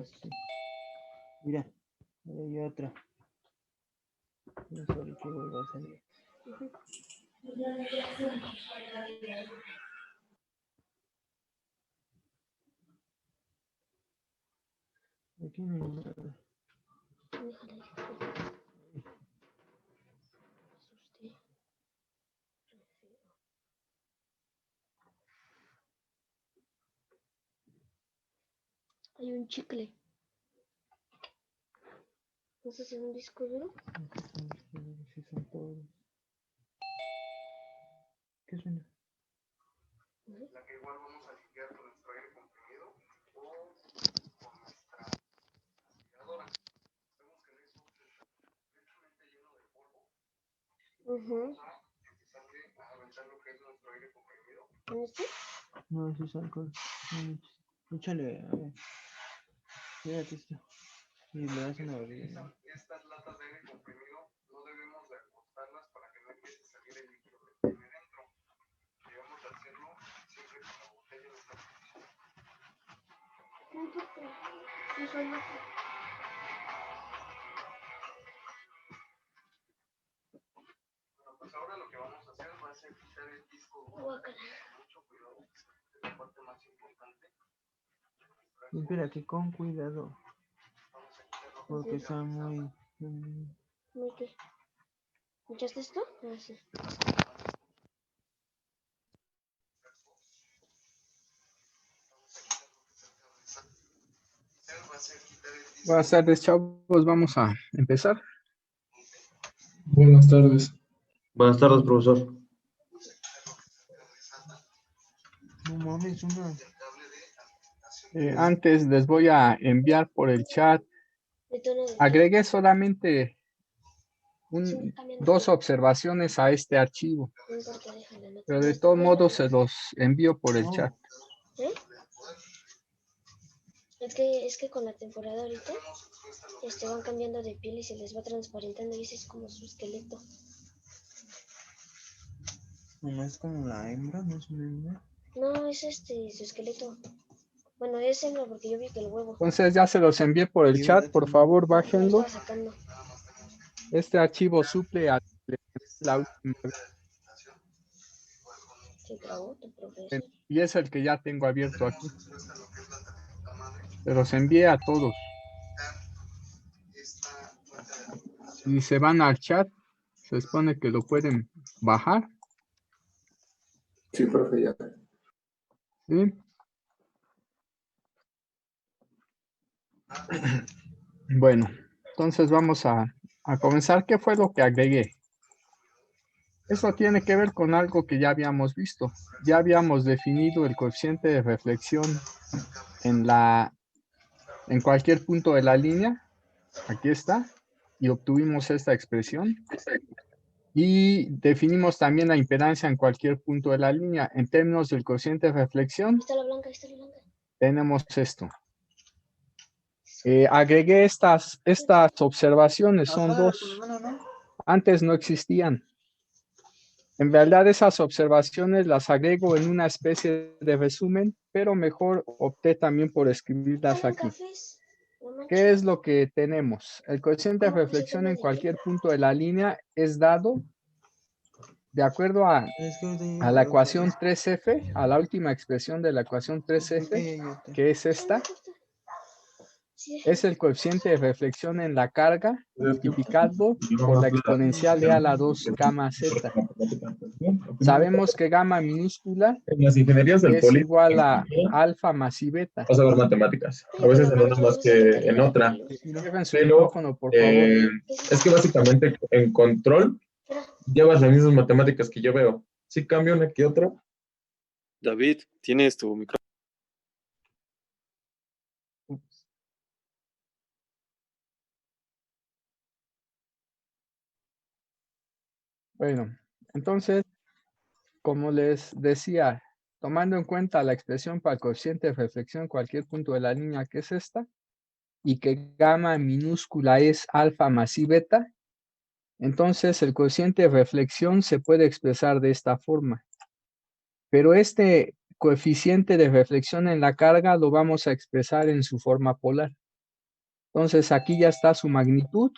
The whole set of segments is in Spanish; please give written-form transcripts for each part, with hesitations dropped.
Sí. Mira, hay otra. No sé qué vuelva a salir. Aquí no hay nada. Hay un chicle. ¿No sé si es un disco duro? Sí, son todos. ¿Qué suena? La que igual vamos a limpiar con nuestro aire comprimido o con nuestra aspiradora. Vemos que el exhaust está completamente lleno de polvo. Vamos a empezar a aventar lo que es nuestro aire comprimido. ¿Este? No, eso es alcohol. Échale, a ver. Mírate esto. Y le das una bebida. Estas latas de aire comprimido no debemos de acostarlas para que no empiece a salir el líquido que tiene dentro. Debemos de hacerlo siempre con la botella en esta posición. Bueno, pues ahora lo que vamos a hacer va a ser quitar el disco duro. Mucho cuidado, es la parte más importante. Espera, que con cuidado. Porque está muy... ¿Qué? ¿Escuchaste esto? Ah, sí. Buenas tardes, chavos. Vamos a empezar. Buenas tardes. Buenas tardes, profesor. No mames, una... Antes les voy a enviar por el chat. Agregué solamente dos observaciones a este archivo. Pero de todos modos se los envío por el chat. ¿Eh? Es que con la temporada ahorita van cambiando de piel y se les va transparentando y ese es como su esqueleto. No es como la hembra, no es una hembra. No, es su esqueleto. Bueno, es hembra porque yo vi que el huevo. Entonces ya se los envié por el chat. Por favor, bájenlo. Sacando. Este archivo suple a la última vez. ¿Se trabó tu profesor? Y es el que ya tengo abierto aquí. Se los envié a todos. Si se van al chat, se supone que lo pueden bajar. Sí, profe, ya. ¿Sí? Bueno, entonces vamos a comenzar. ¿Qué fue lo que agregué? Eso tiene que ver con algo que ya habíamos visto. Ya habíamos definido el coeficiente de reflexión en cualquier punto de la línea. Aquí está. Y obtuvimos esta expresión. Y definimos también la impedancia en cualquier punto de la línea. En términos del coeficiente de reflexión, Está la blanca, está la blanca. tenemos esto. Agregué estas observaciones, son dos. Antes no existían. En realidad esas observaciones las agrego en una especie de resumen, pero mejor opté también por escribirlas aquí. ¿Qué es lo que tenemos? El coeficiente de reflexión en cualquier punto de la línea es dado de acuerdo a la ecuación 3F, a la última expresión de la ecuación 3F, que es esta. Es el coeficiente de reflexión en la carga multiplicado por la exponencial de a la 2 gamma z. Sabemos que gamma minúscula En las ingenierías del es poli, igual a alfa más i beta. vas a ver matemáticas. A veces en una más que en otra. Cierren su Pero micrófono, por favor. es que básicamente en control llevas las mismas matemáticas que yo veo. Sí cambia una que otra. David, tienes tu micrófono. Bueno, entonces, como les decía, tomando en cuenta la expresión para el coeficiente de reflexión en cualquier punto de la línea, que es esta, y que gamma minúscula es alfa más i beta, entonces el coeficiente de reflexión se puede expresar de esta forma. Pero este coeficiente de reflexión en la carga lo vamos a expresar en su forma polar. Entonces aquí ya está su magnitud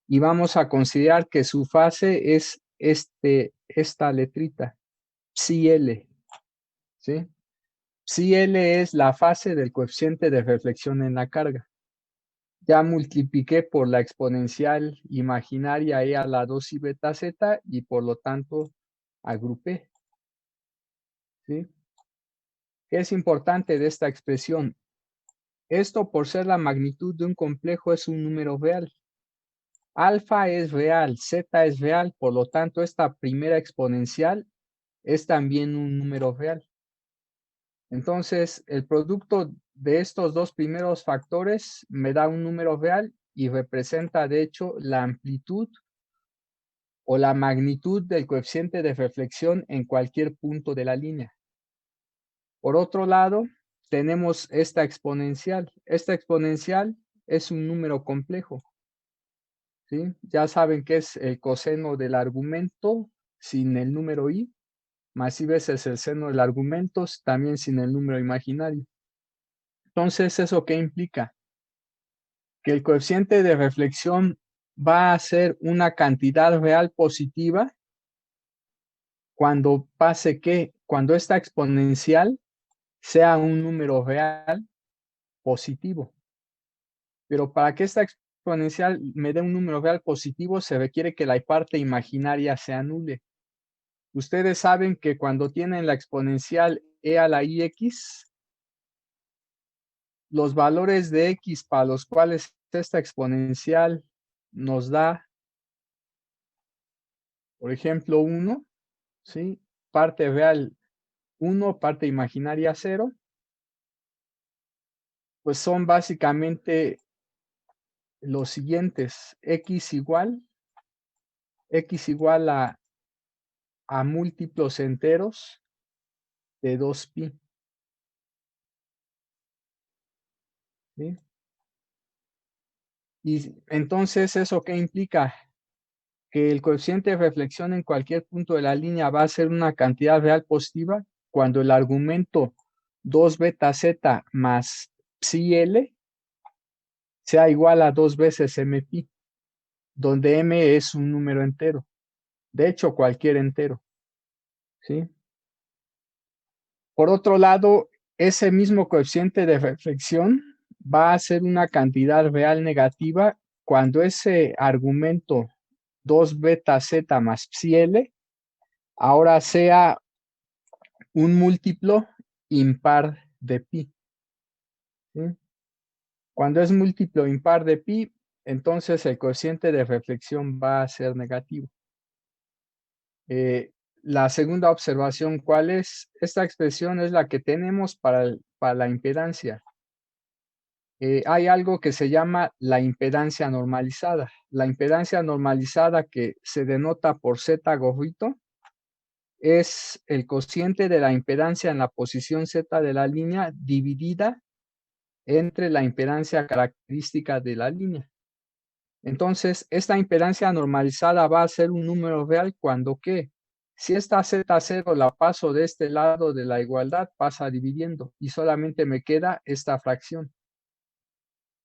y vamos a considerar que su fase es esta letrita, psi L, ¿sí? Psi L es la fase del coeficiente de reflexión en la carga. Ya multipliqué por la exponencial imaginaria e a la 2 y beta z y por lo tanto agrupé, ¿sí? ¿Qué es importante de esta expresión? Esto, por ser la magnitud de un complejo, es un número real. Alfa es real, zeta es real, por lo tanto esta primera exponencial es también un número real. Entonces, el producto de estos dos primeros factores me da un número real y representa, de hecho, la amplitud o la magnitud del coeficiente de reflexión en cualquier punto de la línea. Por otro lado, tenemos esta exponencial. Esta exponencial es un número complejo, ¿sí? Ya saben que es el coseno del argumento sin el número i, más i veces el seno del argumento también sin el número imaginario. Entonces, ¿eso qué implica? Que el coeficiente de reflexión va a ser una cantidad real positiva cuando pase que, cuando esta exponencial sea un número real positivo. Pero para que esta exponencial me dé un número real positivo, se requiere que la parte imaginaria se anule. Ustedes saben que cuando tienen la exponencial e a la ix, los valores de x para los cuales esta exponencial nos da, por ejemplo, 1, ¿sí? Parte real 1, parte imaginaria 0, pues son básicamente los siguientes: x igual a múltiplos enteros de 2pi, ¿sí? Y entonces, ¿eso qué implica? Que el coeficiente de reflexión en cualquier punto de la línea va a ser una cantidad real positiva cuando el argumento 2 beta z más psi L sea igual a 2 veces mpi, donde m es un número entero. De hecho, cualquier entero, ¿sí? Por otro lado, ese mismo coeficiente de reflexión va a ser una cantidad real negativa cuando ese argumento 2 beta z más psi L ahora sea un múltiplo impar de pi, ¿sí? Cuando es múltiplo impar de pi, entonces el coeficiente de reflexión va a ser negativo. La segunda observación, ¿cuál es? Esta expresión es la que tenemos para la impedancia. Hay algo que se llama la impedancia normalizada. La impedancia normalizada, que se denota por z gorrito, es el cociente de la impedancia en la posición z de la línea dividida entre la impedancia característica de la línea. Entonces, esta impedancia normalizada va a ser un número real cuando ¿qué? Si esta Z0 la paso de este lado de la igualdad, pasa dividiendo y solamente me queda esta fracción.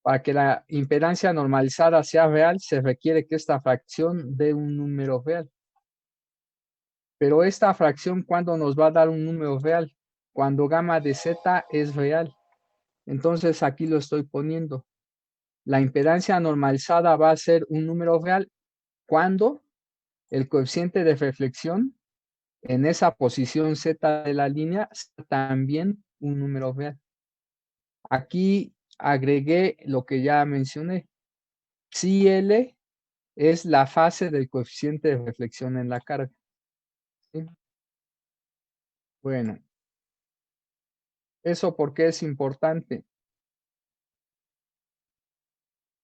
Para que la impedancia normalizada sea real, se requiere que esta fracción dé un número real. Pero esta fracción, ¿cuándo nos va a dar un número real? Cuando gamma de Z es real. Entonces aquí lo estoy poniendo. La impedancia normalizada va a ser un número real cuando el coeficiente de reflexión en esa posición Z de la línea sea también un número real. Aquí agregué lo que ya mencioné. Psi L es la fase del coeficiente de reflexión en la carga, ¿sí? Bueno, ¿eso por qué es importante?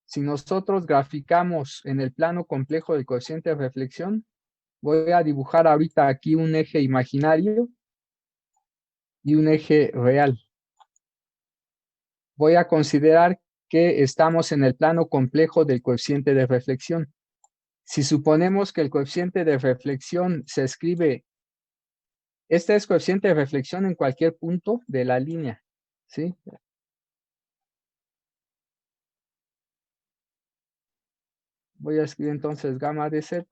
Si nosotros graficamos en el plano complejo del coeficiente de reflexión, voy a dibujar ahorita aquí un eje imaginario y un eje real. Voy a considerar que estamos en el plano complejo del coeficiente de reflexión. Si suponemos que el coeficiente de reflexión se escribe, este es coeficiente de reflexión en cualquier punto de la línea, ¿sí? Voy a escribir entonces gamma de z.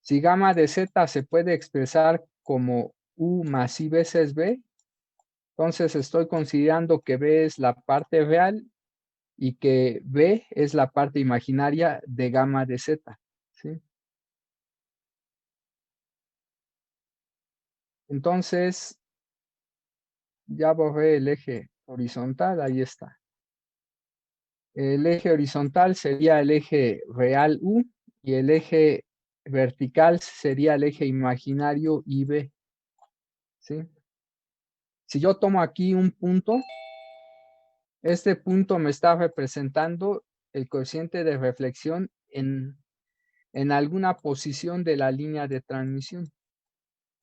Si gamma de z se puede expresar como u más i veces b, entonces estoy considerando que b es la parte real y que b es la parte imaginaria de gamma de z, ¿sí? Entonces, ya borré el eje horizontal, ahí está. El eje horizontal sería el eje real u y el eje vertical sería el eje imaginario ib, ¿sí? Si yo tomo aquí un punto, este punto me está representando el cociente de reflexión en alguna posición de la línea de transmisión,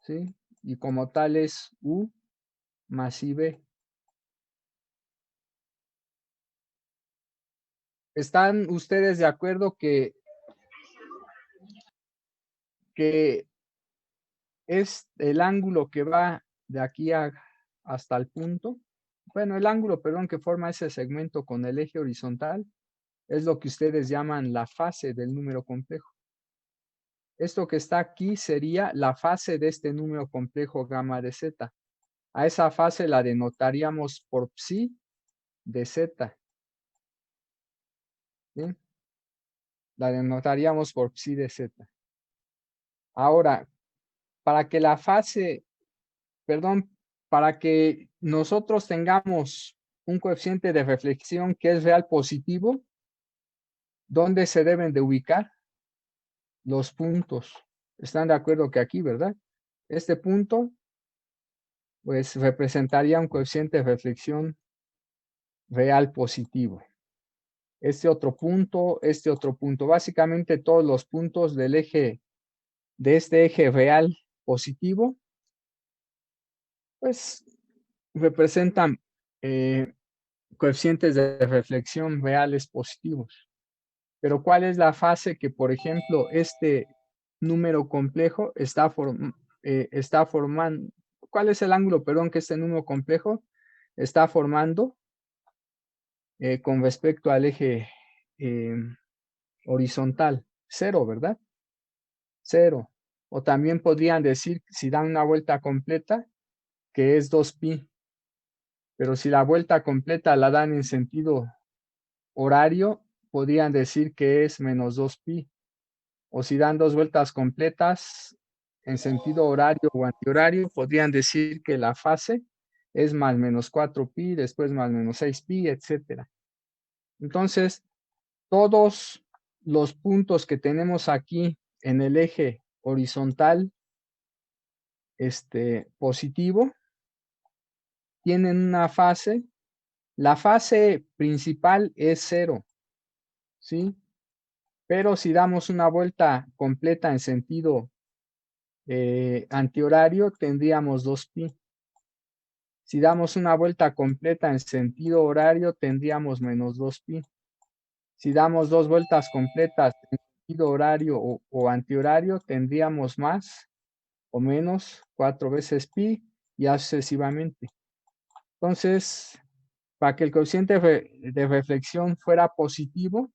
¿sí? Y como tal es u más ib. ¿Están ustedes de acuerdo que es el ángulo que va de aquí hasta el punto? Bueno, el ángulo, perdón, que forma ese segmento con el eje horizontal es lo que ustedes llaman la fase del número complejo. Esto que está aquí sería la fase de este número complejo gamma de z. A esa fase la denotaríamos por psi de z, ¿sí? La denotaríamos por psi de z. Ahora, para que la fase, perdón, para que nosotros tengamos un coeficiente de reflexión que es real positivo, ¿dónde se deben de ubicar? Los puntos. ¿Están de acuerdo que aquí, verdad? Este punto, pues, representaría un coeficiente de reflexión real positivo. Este otro punto, básicamente todos los puntos del eje, de este eje real positivo, pues, representan coeficientes de reflexión reales positivos. Pero ¿cuál es la fase que, por ejemplo, este número complejo está formando? ¿Cuál es el ángulo, perdón, que este número complejo está formando con respecto al eje horizontal? Cero, ¿verdad? Cero. O también podrían decir, si dan una vuelta completa, que es 2pi. Pero si la vuelta completa la dan en sentido horario, podrían decir que es menos 2pi. O si dan dos vueltas completas en sentido horario o antihorario, podrían decir que la fase es más menos 4pi, después más menos 6pi, etc. Entonces, todos los puntos que tenemos aquí en el eje horizontal positivo tienen una fase. La fase principal es 0, ¿sí? Pero si damos una vuelta completa en sentido antihorario, tendríamos 2pi. Si damos una vuelta completa en sentido horario, tendríamos menos 2pi. Si damos dos vueltas completas en sentido horario o antihorario, tendríamos más o menos 4 veces pi y así sucesivamente. Entonces, para que el cociente de reflexión fuera positivo,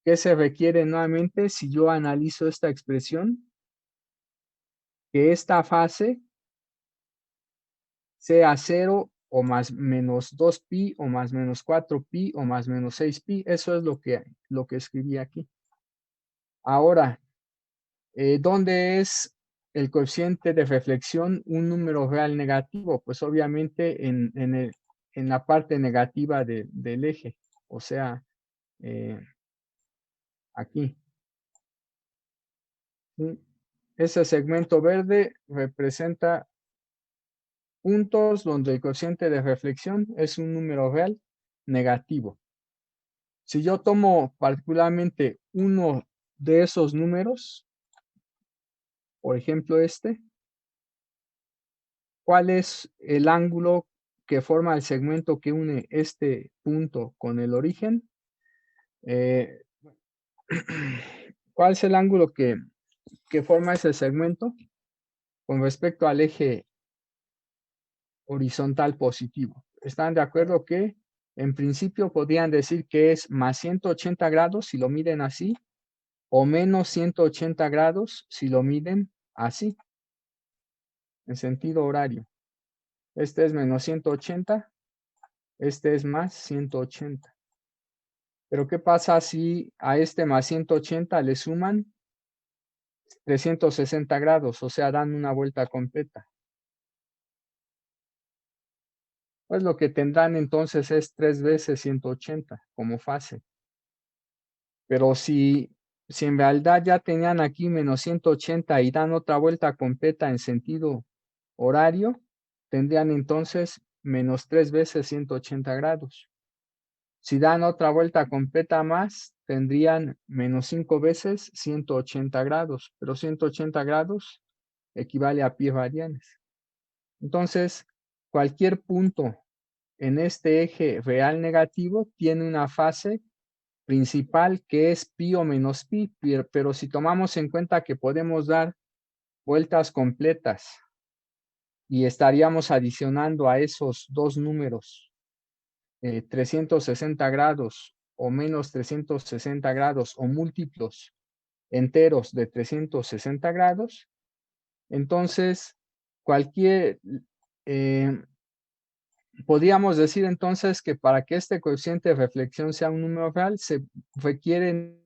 ¿qué se requiere nuevamente si yo analizo esta expresión? Que esta fase sea 0 o más menos 2pi o más menos 4pi o más menos 6pi. Eso es lo que escribí aquí. Ahora, ¿dónde es el coeficiente de reflexión un número real negativo? Pues obviamente en la parte negativa del eje, o sea, aquí. ¿Sí? Ese segmento verde representa puntos donde el cociente de reflexión es un número real negativo. Si yo tomo particularmente uno de esos números, por ejemplo ¿cuál es el ángulo que forma el segmento que une este punto con el origen? ¿Cuál es el ángulo que forma ese segmento con respecto al eje horizontal positivo? ¿Están de acuerdo que En principio podrían decir que es más 180 grados si lo miden así, o menos 180 grados si lo miden así, en sentido horario. Este es menos 180, este es más 180. Pero ¿qué pasa si a este más 180 le suman 360 grados? O sea, dan una vuelta completa. Pues lo que tendrán entonces es 3 veces 180 como fase. Pero si en realidad ya tenían aquí menos 180 y dan otra vuelta completa en sentido horario, tendrían entonces menos 3 veces 180 grados. Si dan otra vuelta completa más, tendrían menos 5 veces 180 grados, pero 180 grados equivale a pies radianes. Entonces, cualquier punto en este eje real negativo tiene una fase principal que es pi o menos pi, pero si tomamos en cuenta que podemos dar vueltas completas y estaríamos adicionando a esos dos números 360 grados o menos 360 grados o múltiplos enteros de 360 grados, entonces podríamos decir entonces que para que este coeficiente de reflexión sea un número real, se requiere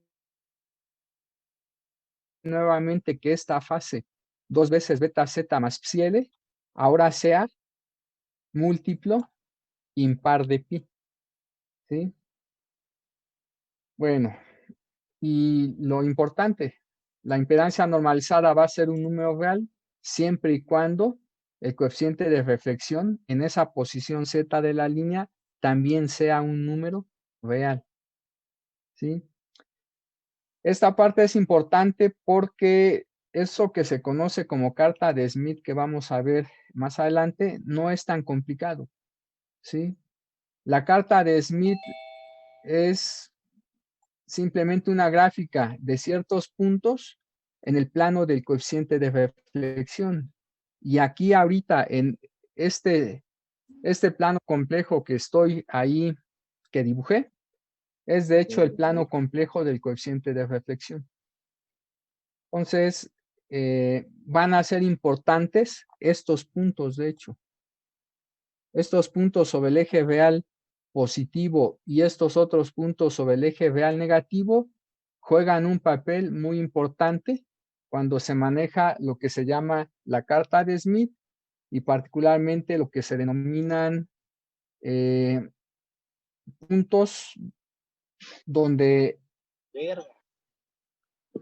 nuevamente que esta fase 2 veces beta z más psi l ahora sea múltiplo impar de pi. ¿Sí? Bueno, y lo importante, la impedancia normalizada va a ser un número real siempre y cuando el coeficiente de reflexión en esa posición z de la línea también sea un número real. ¿Sí? Esta parte es importante porque eso que se conoce como carta de Smith, que vamos a ver más adelante, no es tan complicado. ¿Sí? La carta de Smith es simplemente una gráfica de ciertos puntos en el plano del coeficiente de reflexión. Y aquí ahorita en este plano complejo que estoy ahí, que dibujé, es de hecho el plano complejo del coeficiente de reflexión. Entonces, van a ser importantes estos puntos, de hecho. Estos puntos sobre el eje real positivo y estos otros puntos sobre el eje real negativo juegan un papel muy importante cuando se maneja lo que se llama la carta de Smith y particularmente lo que se denominan puntos donde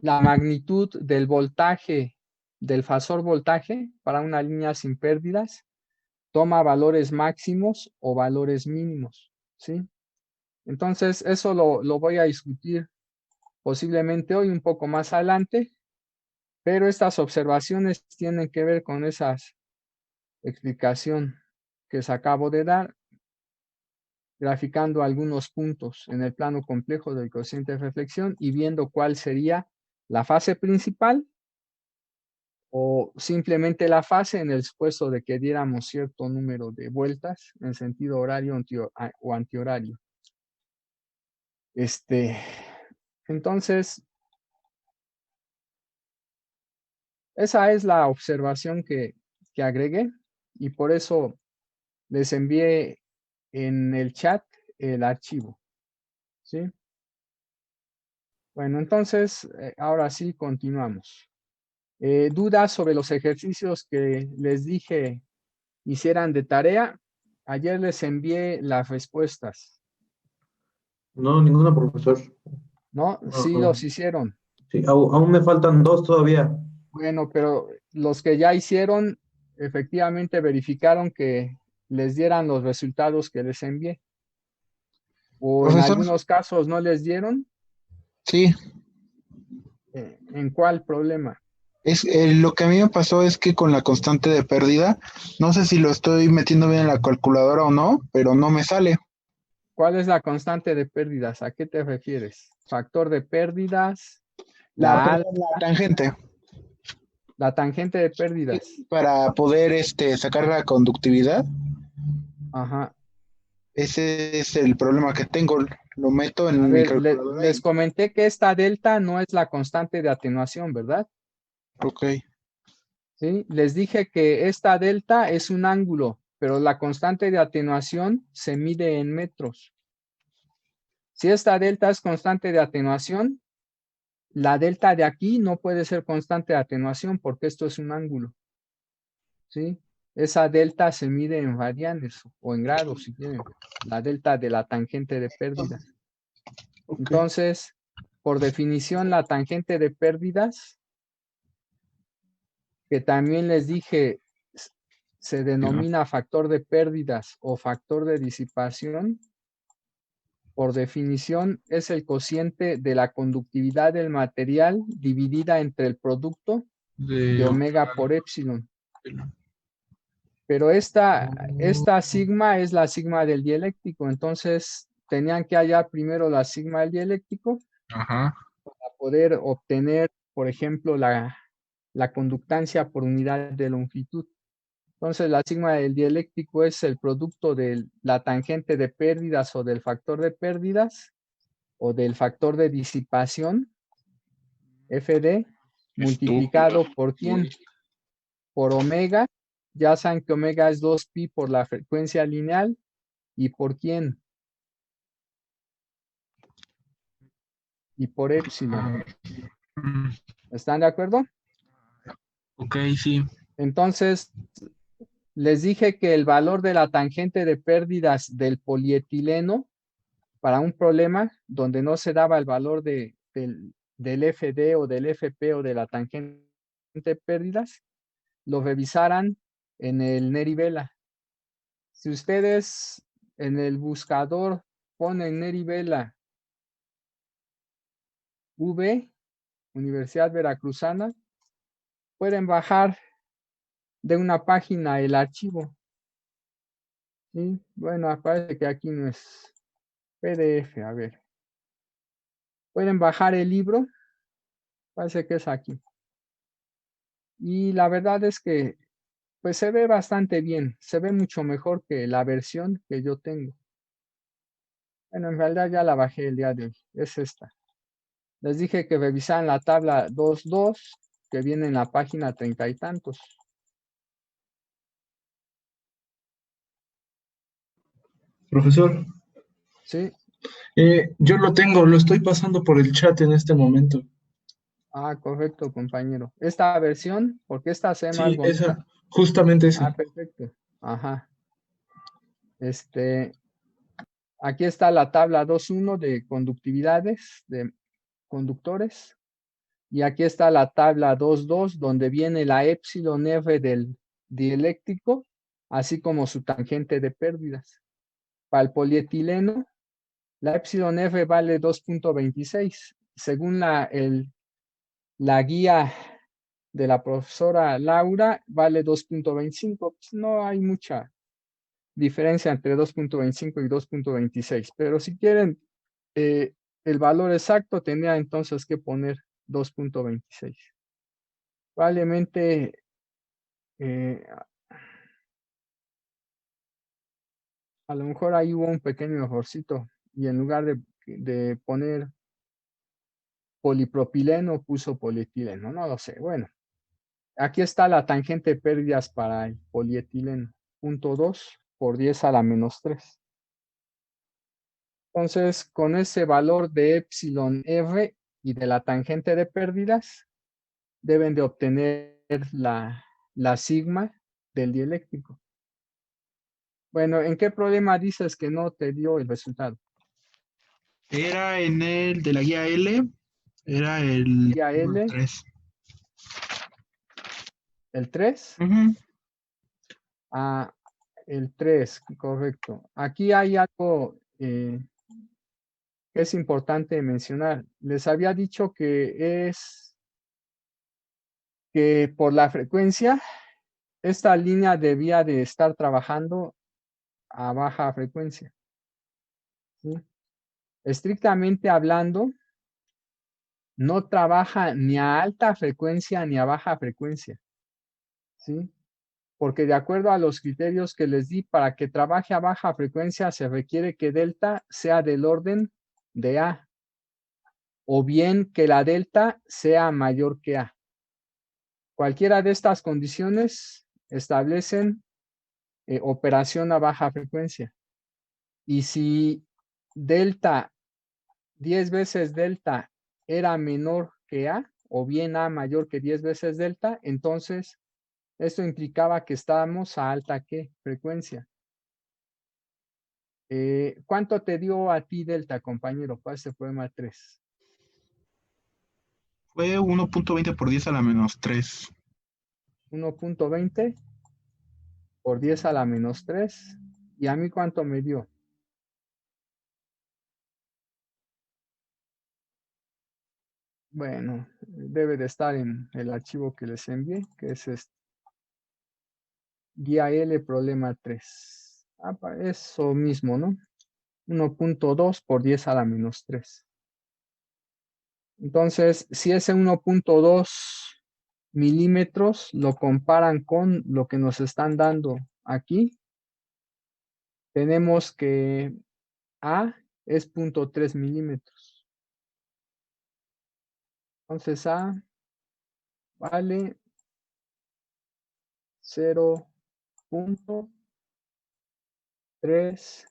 la magnitud del voltaje, del fasor voltaje para una línea sin pérdidas, toma valores máximos o valores mínimos, ¿sí? Entonces, eso lo voy a discutir posiblemente hoy un poco más adelante, pero estas observaciones tienen que ver con esa explicación que les acabo de dar, graficando algunos puntos en el plano complejo del coeficiente de reflexión y viendo cuál sería la fase principal o simplemente la fase en el supuesto de que diéramos cierto número de vueltas en sentido horario o antihorario. Entonces, esa es la observación que agregué y por eso les envié en el chat el archivo. ¿Sí? Bueno, entonces, ahora sí continuamos. ¿Dudas sobre los ejercicios que les dije hicieran de tarea? Ayer les envié las respuestas. No, ninguna, profesor. ¿No? Sí los hicieron. Sí, aún me faltan 2 todavía. Bueno, pero los que ya hicieron, efectivamente verificaron que les dieran los resultados que les envié. ¿O en Profesor, algunos casos no les dieron? sí, ¿En cuál problema? lo que a mí me pasó es que con la constante de pérdida, no sé si lo estoy metiendo bien en la calculadora o no, pero no me sale. ¿Cuál es la constante de pérdidas? ¿A qué te refieres? ¿Factor de pérdidas? La tangente, La tangente de pérdidas. para poder sacar la conductividad. Ajá. Ese es el problema que tengo. Lo meto A en mi ver, calculadora les comenté que esta delta no es la constante de atenuación, ¿verdad? ok. ¿Sí? Les dije que esta delta es un ángulo, pero la constante de atenuación se mide en metros. Si esta delta es constante de atenuación, la delta de aquí no puede ser constante de atenuación porque esto es un ángulo. ¿Sí? Esa delta se mide en radianes o en grados, si quieren. La delta de la tangente de pérdidas. Ok. Entonces, por definición, la tangente de pérdidas, que también les dije, se denomina factor de pérdidas o factor de disipación, por definición es el cociente de la conductividad del material dividida entre el producto de omega por epsilon. Pero esta sigma es la sigma del dieléctrico, entonces tenían que hallar primero la sigma del dieléctrico Ajá. para poder obtener, por ejemplo, la conductancia por unidad de longitud. Entonces, la sigma del dieléctrico es el producto de la tangente de pérdidas o del factor de pérdidas o del factor de disipación, FD, multiplicado por ¿quién? Por omega. Ya saben que omega es 2pi por la frecuencia lineal. ¿Y por quién? Y por epsilon. ¿Están de acuerdo? Ok, sí. Entonces, les dije que el valor de la tangente de pérdidas del polietileno para un problema donde no se daba el valor del FD o del FP o de la tangente de pérdidas, lo revisaran en el Neri-Vela. Si ustedes en el buscador ponen Neri-Vela V, Universidad Veracruzana, pueden bajar de una página el archivo. ¿Sí? Bueno, parece que aquí no es PDF, a ver. Pueden bajar el libro, parece que es aquí. Y la verdad es que pues se ve bastante bien, se ve mucho mejor que la versión que yo tengo. Bueno, en realidad ya la bajé el día de hoy, es esta. Les dije que revisaran la tabla 2.2, que viene en la página 30 y tantos. Profesor, ¿Sí? yo lo tengo, lo estoy pasando por el chat en este momento. Ah, correcto, compañero. Esta versión, porque esta se ve más Sí, bonita. esa, justamente Ah, esa. perfecto. Ajá. Aquí está la tabla 2.1 de conductividades de conductores. Y aquí está la tabla 2.2 donde viene la epsilon F del dieléctrico, así como su tangente de pérdidas. Para el polietileno, la epsilon F vale 2.26. Según la guía de la profesora Laura, vale 2.25. Pues no hay mucha diferencia entre 2.25 y 2.26, pero si quieren el valor exacto, tendría entonces que poner 2.26. Probablemente a lo mejor ahí hubo un pequeño errorcito y en lugar de poner polipropileno puso polietileno, no lo sé. Bueno, aquí está la tangente de pérdidas para el polietileno, 0.2 por 10 a la menos 3. Entonces, con ese valor de epsilon R y de la tangente de pérdidas, deben de obtener la sigma del dieléctrico. Bueno, ¿en qué problema dices que no te dio el resultado? Era en el de la guía L, era el Guía L, 3. el 3. Ujú. Ah, el 3, correcto. Aquí hay algo que es importante mencionar. Les había dicho que es que por la frecuencia, esta línea debía de estar trabajando a baja frecuencia. ¿Sí? Estrictamente hablando, no trabaja ni a alta frecuencia ni a baja frecuencia. ¿Sí? porque de acuerdo a los criterios que les di, para que trabaje a baja frecuencia se requiere que delta sea del orden de A, o bien que la delta sea mayor que A. Cualquiera de estas condiciones establecen operación a baja frecuencia. Y si delta, 10 veces delta era menor que A, o bien A mayor que 10 veces delta, entonces esto implicaba que estábamos a alta ¿qué? Frecuencia. ¿Cuánto te dio a ti delta, compañero, para este problema 3? Fue 1.20 por 10 a la menos 3. 1.20 por 10 a la menos 3. ¿Y a mí cuánto me dio? Bueno, debe de estar en el archivo que les envié, que es este. Guía L, problema 3. Eso mismo, ¿no? 1.2 por 10 a la menos 3. Entonces, si ese 1.2 milímetros lo comparan con lo que nos están dando aquí, tenemos que A es 0.3 milímetros. Entonces A vale 0.3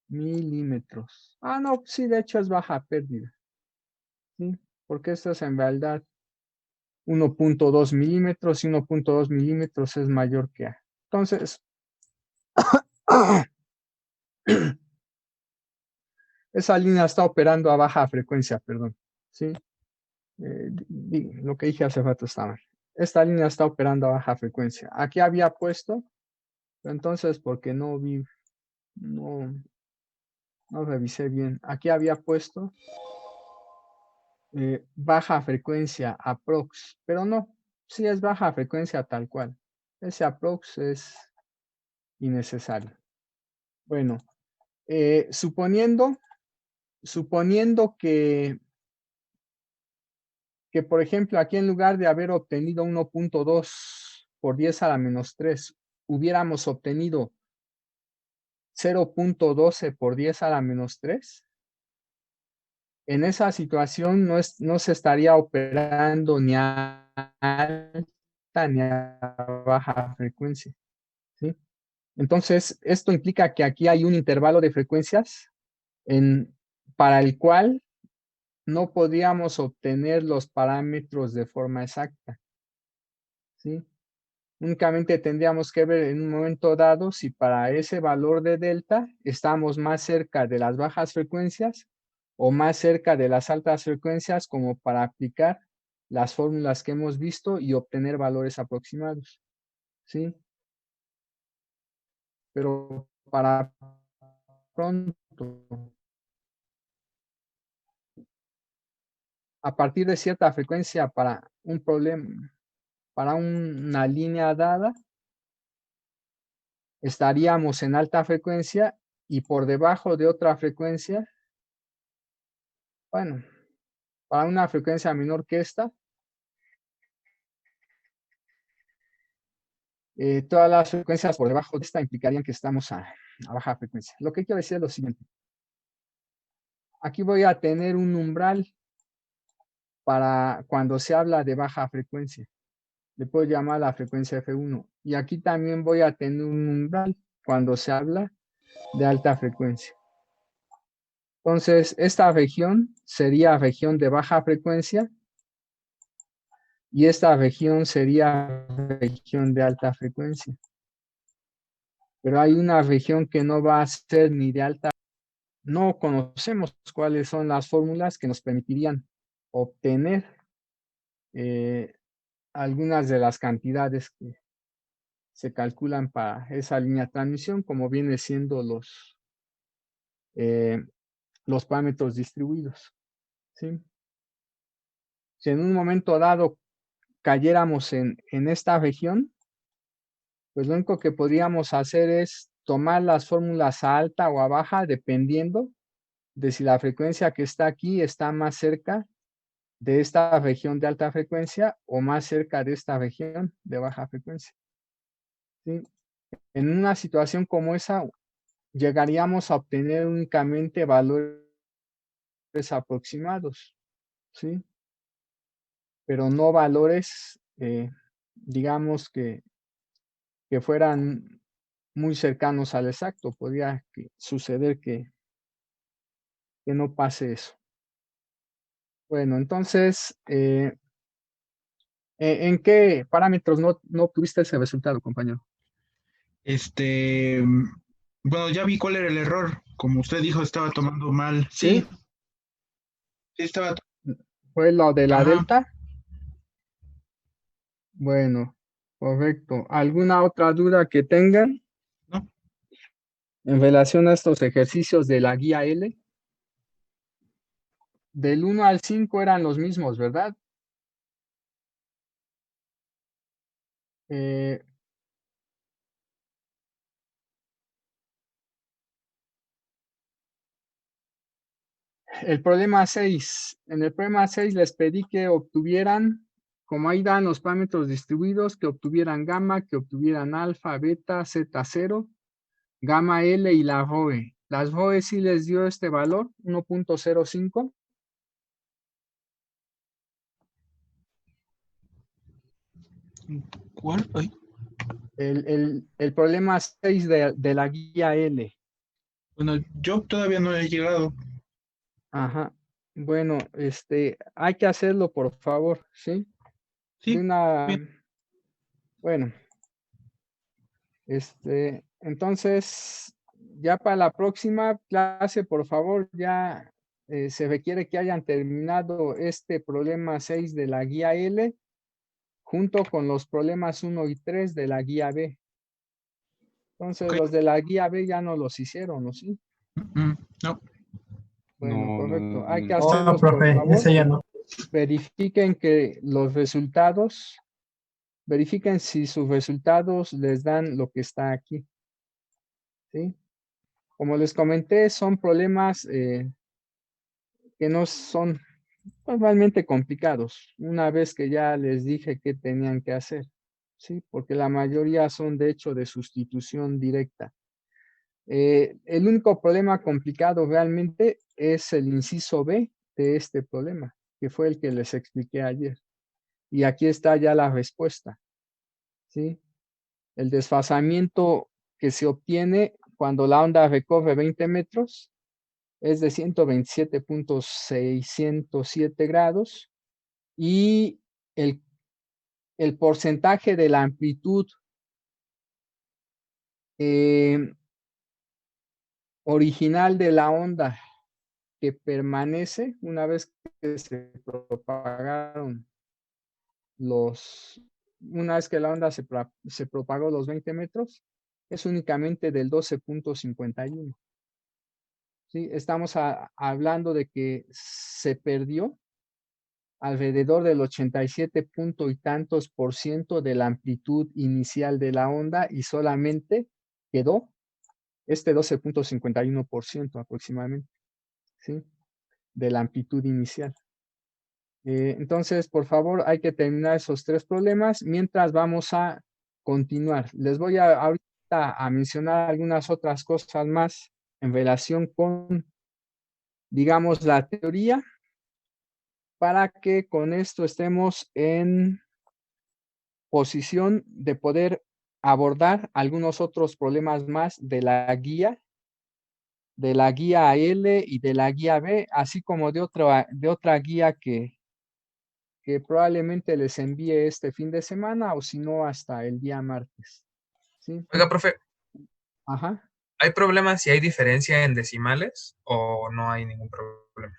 milímetros. Ah, no, sí, de hecho es baja pérdida. ¿Sí? Porque esto es en realidad 1.2 milímetros y 1.2 milímetros es mayor que A. Entonces, esa línea está operando a baja frecuencia, perdón. ¿Sí? Lo que dije hace rato está mal. Esta línea está operando a baja frecuencia. Aquí había puesto, entonces porque no vi, no revisé bien. Aquí había puesto baja frecuencia aprox, pero no, sí es baja frecuencia tal cual. Ese aprox es innecesario. Bueno, suponiendo que, por ejemplo, aquí en lugar de haber obtenido 1.2 por 10 a la menos 3, hubiéramos obtenido 0.12 por 10 a la menos 3, en esa situación no se estaría operando ni a alta ni a baja frecuencia, ¿sí? Entonces, esto implica que aquí hay un intervalo de frecuencias para el cual no podríamos obtener los parámetros de forma exacta, ¿sí? Únicamente tendríamos que ver en un momento dado si para ese valor de delta estamos más cerca de las bajas frecuencias o más cerca de las altas frecuencias, como para aplicar las fórmulas que hemos visto y obtener valores aproximados, ¿sí? Pero para pronto, a partir de cierta frecuencia para un problema, para una línea dada, estaríamos en alta frecuencia y por debajo de otra frecuencia, bueno, para una frecuencia menor que esta, todas las frecuencias por debajo de esta implicarían que estamos a baja frecuencia. Lo que quiero decir es lo siguiente. Aquí voy a tener un umbral para cuando se habla de baja frecuencia. Le puedo llamar la frecuencia F1. Y aquí también voy a tener un umbral cuando se habla de alta frecuencia. Entonces, esta región sería región de baja frecuencia y esta región sería región de alta frecuencia. Pero hay una región que no va a ser ni de alta. No conocemos cuáles son las fórmulas que nos permitirían obtener algunas de las cantidades que se calculan para esa línea de transmisión, como viene siendo los parámetros distribuidos, ¿sí? Si en un momento dado cayéramos en esta región, pues lo único que podríamos hacer es tomar las fórmulas a alta o a baja, dependiendo de si la frecuencia que está aquí está más cerca de esta región de alta frecuencia o más cerca de esta región de baja frecuencia. ¿sí? En una situación como esa, llegaríamos a obtener únicamente valores aproximados, ¿sí? Pero no valores, digamos que fueran muy cercanos al exacto. Podría suceder que no pase eso. Bueno, entonces, ¿en qué parámetros no obtuviste ese resultado, compañero? Bueno, ya vi cuál era el error. Como usted dijo, estaba tomando mal. ¿Sí? Sí, sí estaba. ¿Fue lo de la Ajá. delta? Bueno, correcto. ¿Alguna otra duda que tengan ¿No? en relación a estos ejercicios de la guía L? Del 1 al 5 eran los mismos, ¿verdad? Eh, el problema 6. En el problema 6 les pedí que obtuvieran, como ahí dan los parámetros distribuidos, que obtuvieran gamma, que obtuvieran alfa, beta, Z0, gamma L y la ROE. Las ROE sí les dio este valor, 1.05. ¿Cuál? Ay, El problema 6 de la guía L. bueno, yo todavía no he llegado. Ajá. Bueno, hay que hacerlo, por favor, ¿sí? De Sí, una, bien. bueno, entonces, ya para la próxima clase, por favor, ya se requiere que hayan terminado este problema 6 de la guía L junto con los problemas 1 y 3 de la guía B. Entonces, Ok. los de la guía B ya no los hicieron, ¿no? ¿Sí? No. Bueno, correcto. Hay que No, hacerlos, por profe, favor. ese ya no. Verifiquen que los resultados, verifiquen si sus resultados les dan lo que está aquí, ¿sí? Como les comenté, son problemas que no son normalmente complicados, una vez que ya les dije qué tenían que hacer, ¿sí? Porque la mayoría son de hecho de sustitución directa. El único problema complicado realmente es el inciso B de este problema, que fue el que les expliqué ayer. Y aquí está ya la respuesta, ¿sí? El desfasamiento que se obtiene cuando la onda recorre 20 metros es de 127.607 grados y el, el porcentaje de la amplitud original de la onda que permanece una vez que se propagaron una vez que la onda se propagó los 20 metros, es únicamente del 12.51. ¿Sí? Estamos hablando de que se perdió alrededor del 87 punto y tantos por ciento de la amplitud inicial de la onda y solamente quedó este 12.51% aproximadamente, ¿sí? De la amplitud inicial. Entonces, por favor, hay que terminar esos tres problemas mientras vamos a continuar. Les voy ahorita a mencionar algunas otras cosas más en relación con, digamos, la teoría, para que con esto estemos en posición de poder abordar algunos otros problemas más de la guía L y de la guía B, así como de otra guía que probablemente les envíe este fin de semana o si no hasta el día martes. ¿Sí? Oiga, profe, Ajá. ¿hay problemas si hay diferencia en decimales o no hay ningún problema?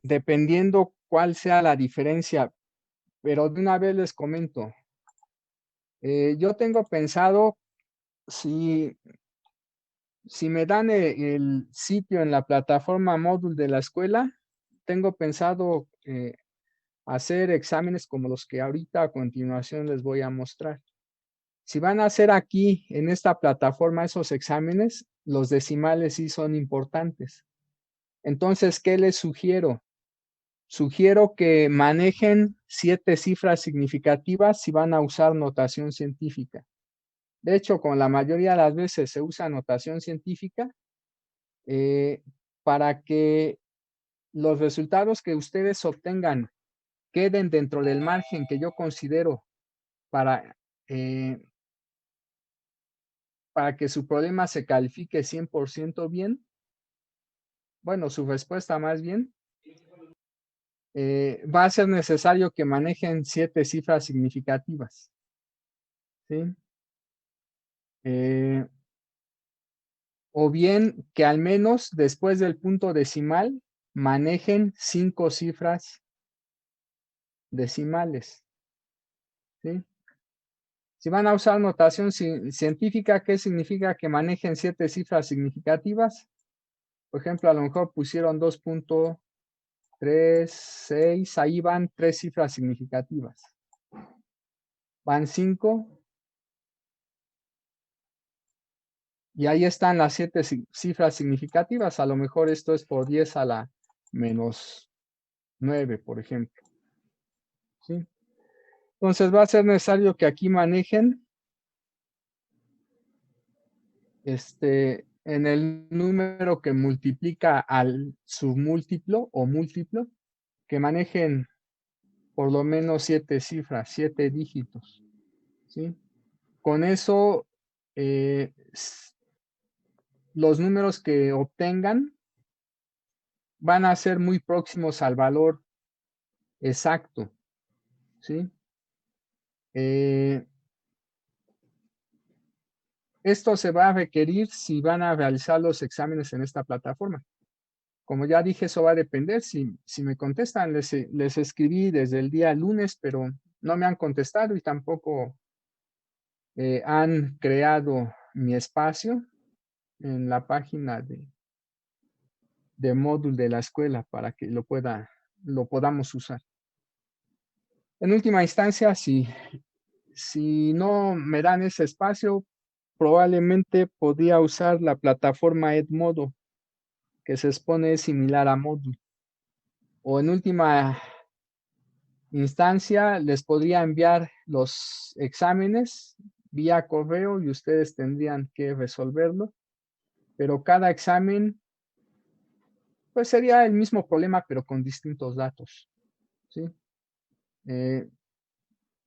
Dependiendo cuál sea la diferencia, pero de una vez les comento. Yo tengo pensado, si me dan el sitio en la plataforma Moodle de la escuela, tengo pensado hacer exámenes como los que ahorita a continuación les voy a mostrar. Si van a hacer aquí en esta plataforma esos exámenes, los decimales sí son importantes. Entonces, ¿qué les sugiero? sugiero que manejen 7 cifras significativas si van a usar notación científica. De hecho, con la mayoría de las veces se usa notación científica para que los resultados que ustedes obtengan queden dentro del margen que yo considero para que su problema se califique 100% bien. Bueno, su respuesta más bien. Va a ser necesario que manejen 7 cifras significativas. ¿Sí? O bien que al menos después del punto decimal manejen 5 cifras decimales. ¿Sí? Si van a usar notación científica, ¿qué significa que manejen 7 cifras significativas? Por ejemplo, a lo mejor pusieron 2.36, ahí van 3 cifras significativas. Van 5. Y ahí están las 7 cifras significativas. A lo mejor esto es por 10 a la menos 9, por ejemplo. ¿Sí? Entonces va a ser necesario que aquí manejen en el número que multiplica al submúltiplo o múltiplo, que manejen por lo menos 7 cifras, 7 dígitos. ¿Sí? Con eso, los números que obtengan van a ser muy próximos al valor exacto. ¿Sí? Esto se va a requerir si van a realizar los exámenes en esta plataforma. Como ya dije, eso va a depender. Si me contestan, les escribí desde el día lunes, pero no me han contestado y tampoco han creado mi espacio en la página de módulo de la escuela para que lo podamos usar. En última instancia, si no me dan ese espacio, probablemente podría usar la plataforma Edmodo, que se expone similar a Moodle. O en última instancia, les podría enviar los exámenes vía correo y ustedes tendrían que resolverlo. Pero cada examen, pues sería el mismo problema, pero con distintos datos. ¿Sí?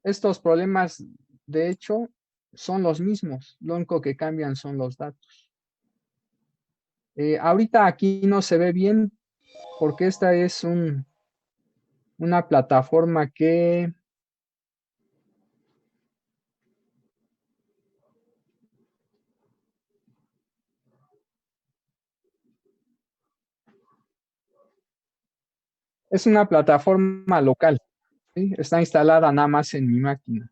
Estos problemas, de hecho, son los mismos. Lo único que cambian son los datos. Ahorita aquí no se ve bien porque esta es una plataforma que es una plataforma local. ¿Sí? Está instalada nada más en mi máquina.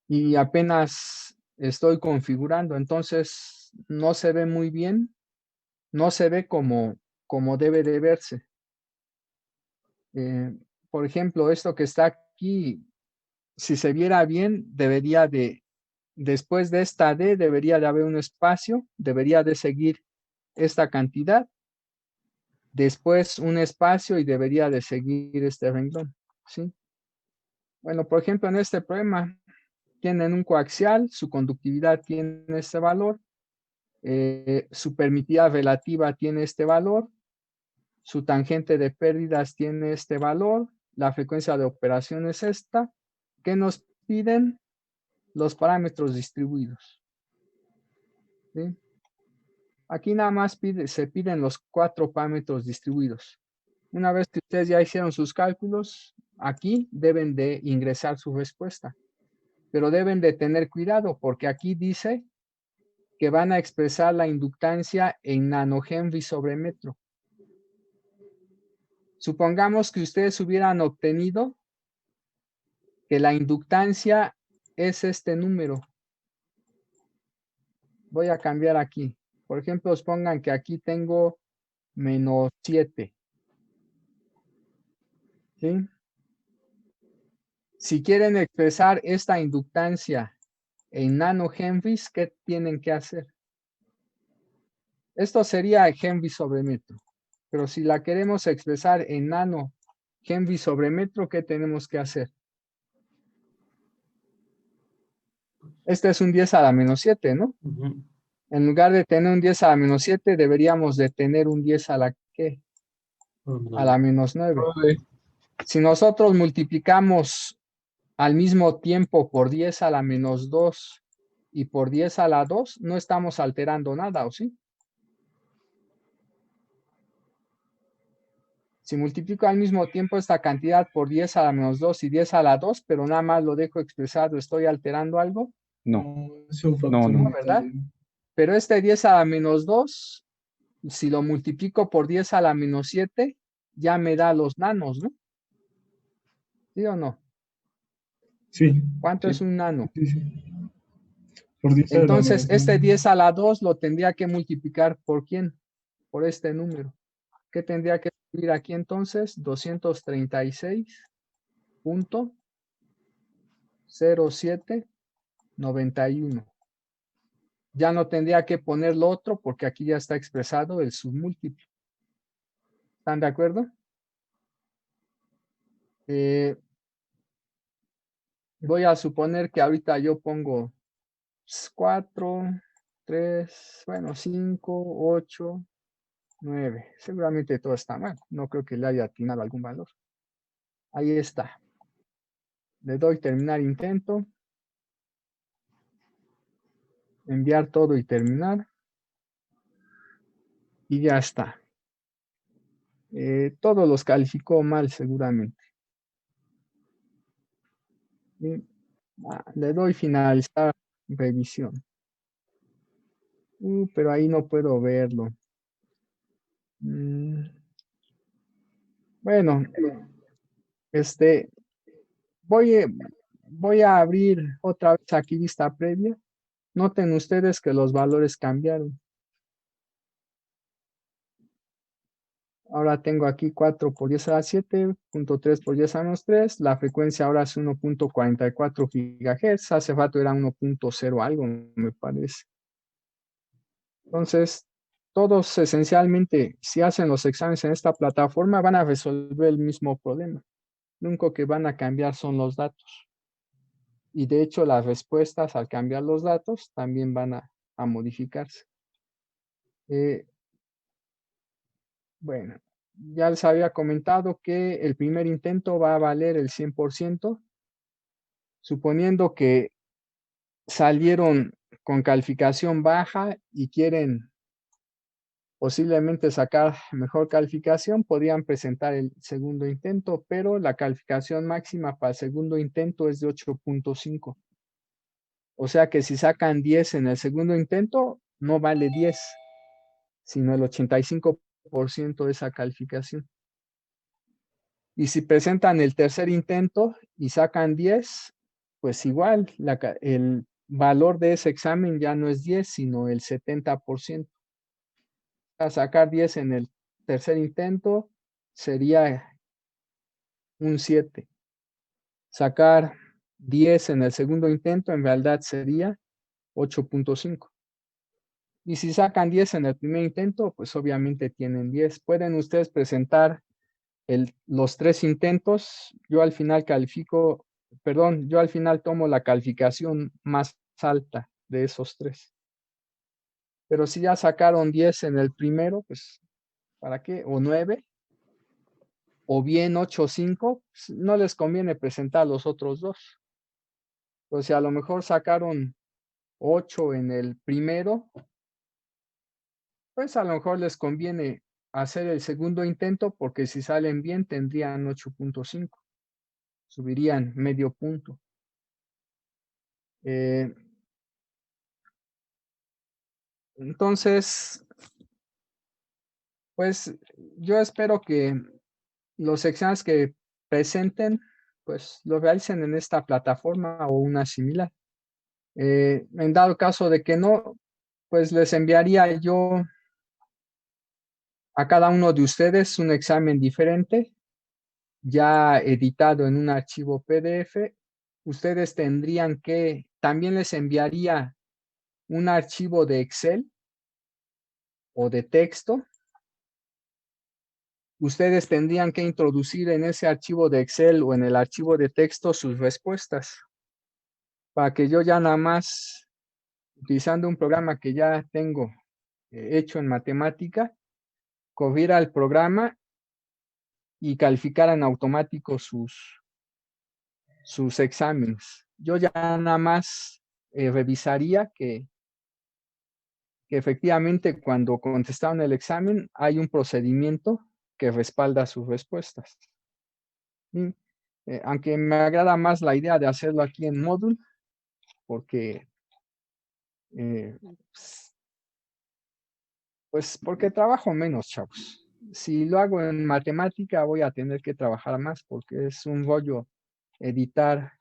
Y apenas estoy configurando, entonces no se ve muy bien, no se ve como debe de verse. Por ejemplo, esto que está aquí, si se viera bien, después de esta D, debería de haber un espacio, debería de seguir esta cantidad, después un espacio y debería de seguir este renglón. ¿Sí? Bueno, por ejemplo, en este problema tienen un coaxial, su conductividad tiene este valor, su permitividad relativa tiene este valor, su tangente de pérdidas tiene este valor, la frecuencia de operación es esta. ¿Qué nos piden? Los parámetros distribuidos. ¿Sí? Aquí nada más se piden los 4 parámetros distribuidos. Una vez que ustedes ya hicieron sus cálculos, aquí deben de ingresar su respuesta. Pero deben de tener cuidado porque aquí dice que van a expresar la inductancia en nanohenry sobre metro. Supongamos que ustedes hubieran obtenido que la inductancia es este número. Voy a cambiar aquí. Por ejemplo, os pongan que aquí tengo menos 7. ¿Sí? Si quieren expresar esta inductancia en nanohenrys, ¿qué tienen que hacer? Esto sería henry sobre metro. Pero si la queremos expresar en nano Henry sobre metro, ¿qué tenemos que hacer? Este es un 10 a la menos 7, ¿no? Ujú. En lugar de tener un 10 a la menos 7, deberíamos de tener un 10 a la ¿qué? A la menos 9. Si nosotros multiplicamos al mismo tiempo por 10 a la menos 2 y por 10 a la 2, no estamos alterando nada, ¿o sí? Si multiplico al mismo tiempo esta cantidad por 10 a la menos 2 y 10 a la 2, pero nada más lo dejo expresado, ¿estoy alterando algo? No, Es un factor no, no. ¿Verdad? Pero este 10 a la menos 2, si lo multiplico por 10 a la menos 7, ya me da los nanos, ¿no? ¿Sí o no? Sí, ¿Cuánto sí, es un nano? sí, sí. Por 10 a la Entonces, menos este 9. 10 a la 2 lo tendría que multiplicar ¿por quién? Por este número. ¿Qué tendría que escribir aquí entonces? 236.0791. Ya no tendría que poner lo otro porque aquí ya está expresado el submúltiplo. ¿Están de acuerdo? Voy a suponer que ahorita yo pongo 4, 3, bueno, 5, 8, 9. Seguramente todo está mal. No creo que le haya atinado algún valor. Ahí está. Le doy terminar intento. Enviar todo y terminar. Y ya está. Todos los calificó mal seguramente. Y, le doy finalizar revisión. Pero ahí no puedo verlo. Bueno, voy a abrir otra vez aquí vista previa. Noten ustedes que los valores cambiaron. Ahora tengo aquí 4 por 10 a la 7, 3 por 10 a menos 3. La frecuencia ahora es 1.44 GHz. Hace rato era 1.0 algo, me parece. Entonces, todos esencialmente, si hacen los exámenes en esta plataforma, van a resolver el mismo problema. Lo único que van a cambiar son los datos. Y de hecho, las respuestas al cambiar los datos también van a modificarse. Bueno, ya les había comentado que el primer intento va a valer el 100%, suponiendo que salieron con calificación baja y quieren posiblemente sacar mejor calificación, podrían presentar el segundo intento, pero la calificación máxima para el segundo intento es de 8.5. O sea que si sacan 10 en el segundo intento, no vale 10, sino el 85% de esa calificación. Y si presentan el tercer intento y sacan 10, pues igual el valor de ese examen ya no es 10, sino el 70%. A sacar 10 en el tercer intento sería un 7. Sacar 10 en el segundo intento en realidad sería 8.5. Y si sacan 10 en el primer intento, pues obviamente tienen 10. Pueden ustedes presentar los 3 intentos. Yo al final yo al final tomo la calificación más alta de esos 3. Pero si ya sacaron 10 en el primero, pues ¿para qué? O 9, o bien 8 o 5, pues, no les conviene presentar los otros 2. O sea, a lo mejor sacaron 8 en el primero, pues a lo mejor les conviene hacer el segundo intento porque si salen bien tendrían 8.5. Subirían medio punto. Entonces, pues yo espero que los exámenes que presenten, pues lo realicen en esta plataforma o una similar. En dado caso de que no, pues les enviaría yo a cada uno de ustedes un examen diferente, ya editado en un archivo PDF. Ustedes también les enviaría un archivo de Excel o de texto ustedes tendrían que introducir en ese archivo de Excel o en el archivo de texto sus respuestas, para que yo ya nada más, utilizando un programa que ya tengo hecho en matemática, corriera el programa y calificara en automático sus exámenes. Yo ya nada más revisaría que efectivamente cuando contestaron el examen hay un procedimiento que respalda sus respuestas. ¿Sí? Aunque me agrada más la idea de hacerlo aquí en Moodle, porque pues porque trabajo menos, chavos. Si lo hago en matemática voy a tener que trabajar más porque es un rollo editar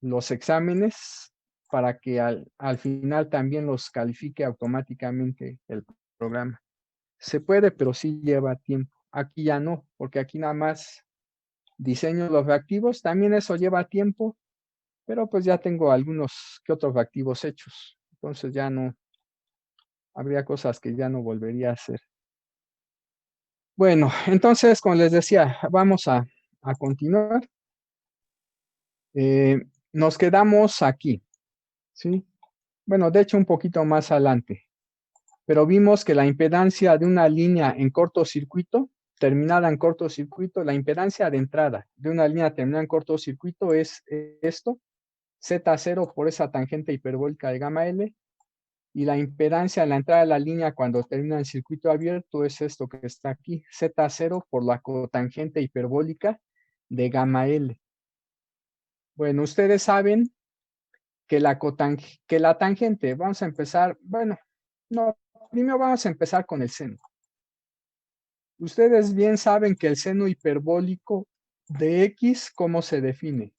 los exámenes para que al final también los califique automáticamente el programa. Se puede, pero sí lleva tiempo. Aquí ya no, porque aquí nada más diseño los reactivos. También eso lleva tiempo, pero pues ya tengo algunos que otros reactivos hechos. Entonces ya no, habría cosas que ya no volvería a hacer. Bueno, entonces, como les decía, vamos a continuar. Nos quedamos aquí, ¿sí? Bueno, de hecho, un poquito más adelante. Pero vimos que la impedancia de una línea en cortocircuito, terminada en cortocircuito, la impedancia de entrada de una línea terminada en cortocircuito es esto, Z0 por esa tangente hiperbólica de gamma L, y la impedancia en la entrada de la línea cuando termina en circuito abierto es esto que está aquí, Z0 por la cotangente hiperbólica de gamma L. Bueno, ustedes saben que la tangente, vamos a empezar, bueno, no, primero vamos a empezar con el seno. Ustedes bien saben que el seno hiperbólico de X, ¿cómo se define?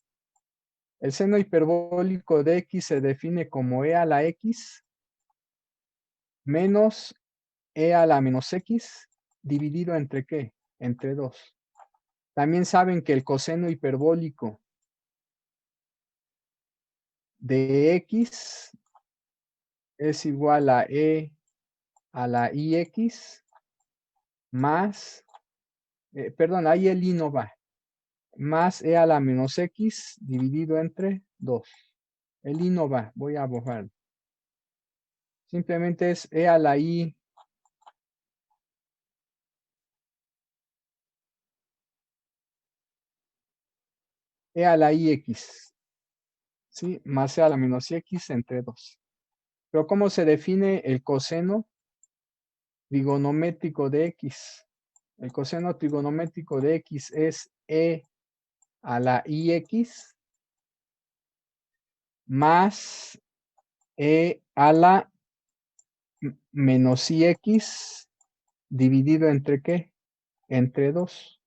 El seno hiperbólico de X se define como e a la X menos e a la menos X dividido entre ¿qué? Entre 2. También saben que el coseno hiperbólico de X es igual a e a la IX más, perdón, ahí el I no va, más e a la menos X dividido entre 2. El I no va, voy a borrar. Simplemente es e a la I e a la IX, ¿sí? Más e a la menos X entre 2. Pero ¿cómo se define el coseno trigonométrico de X? El coseno trigonométrico de X es e a la IX más e a la menos IX dividido entre ¿qué? Entre 2.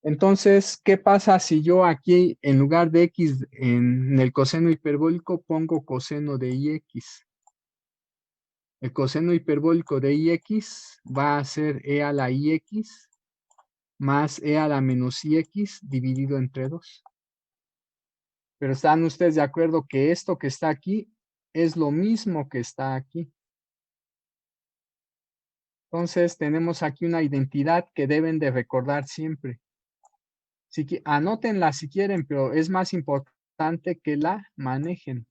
Entonces, ¿qué pasa si yo aquí en lugar de X en el coseno hiperbólico pongo coseno de IX? El coseno hiperbólico de IX va a ser e a la IX más e a la menos IX dividido entre 2. Pero ¿están ustedes de acuerdo que esto que está aquí es lo mismo que está aquí? Entonces tenemos aquí una identidad que deben de recordar siempre. Anótenla si quieren, pero es más importante que la manejen.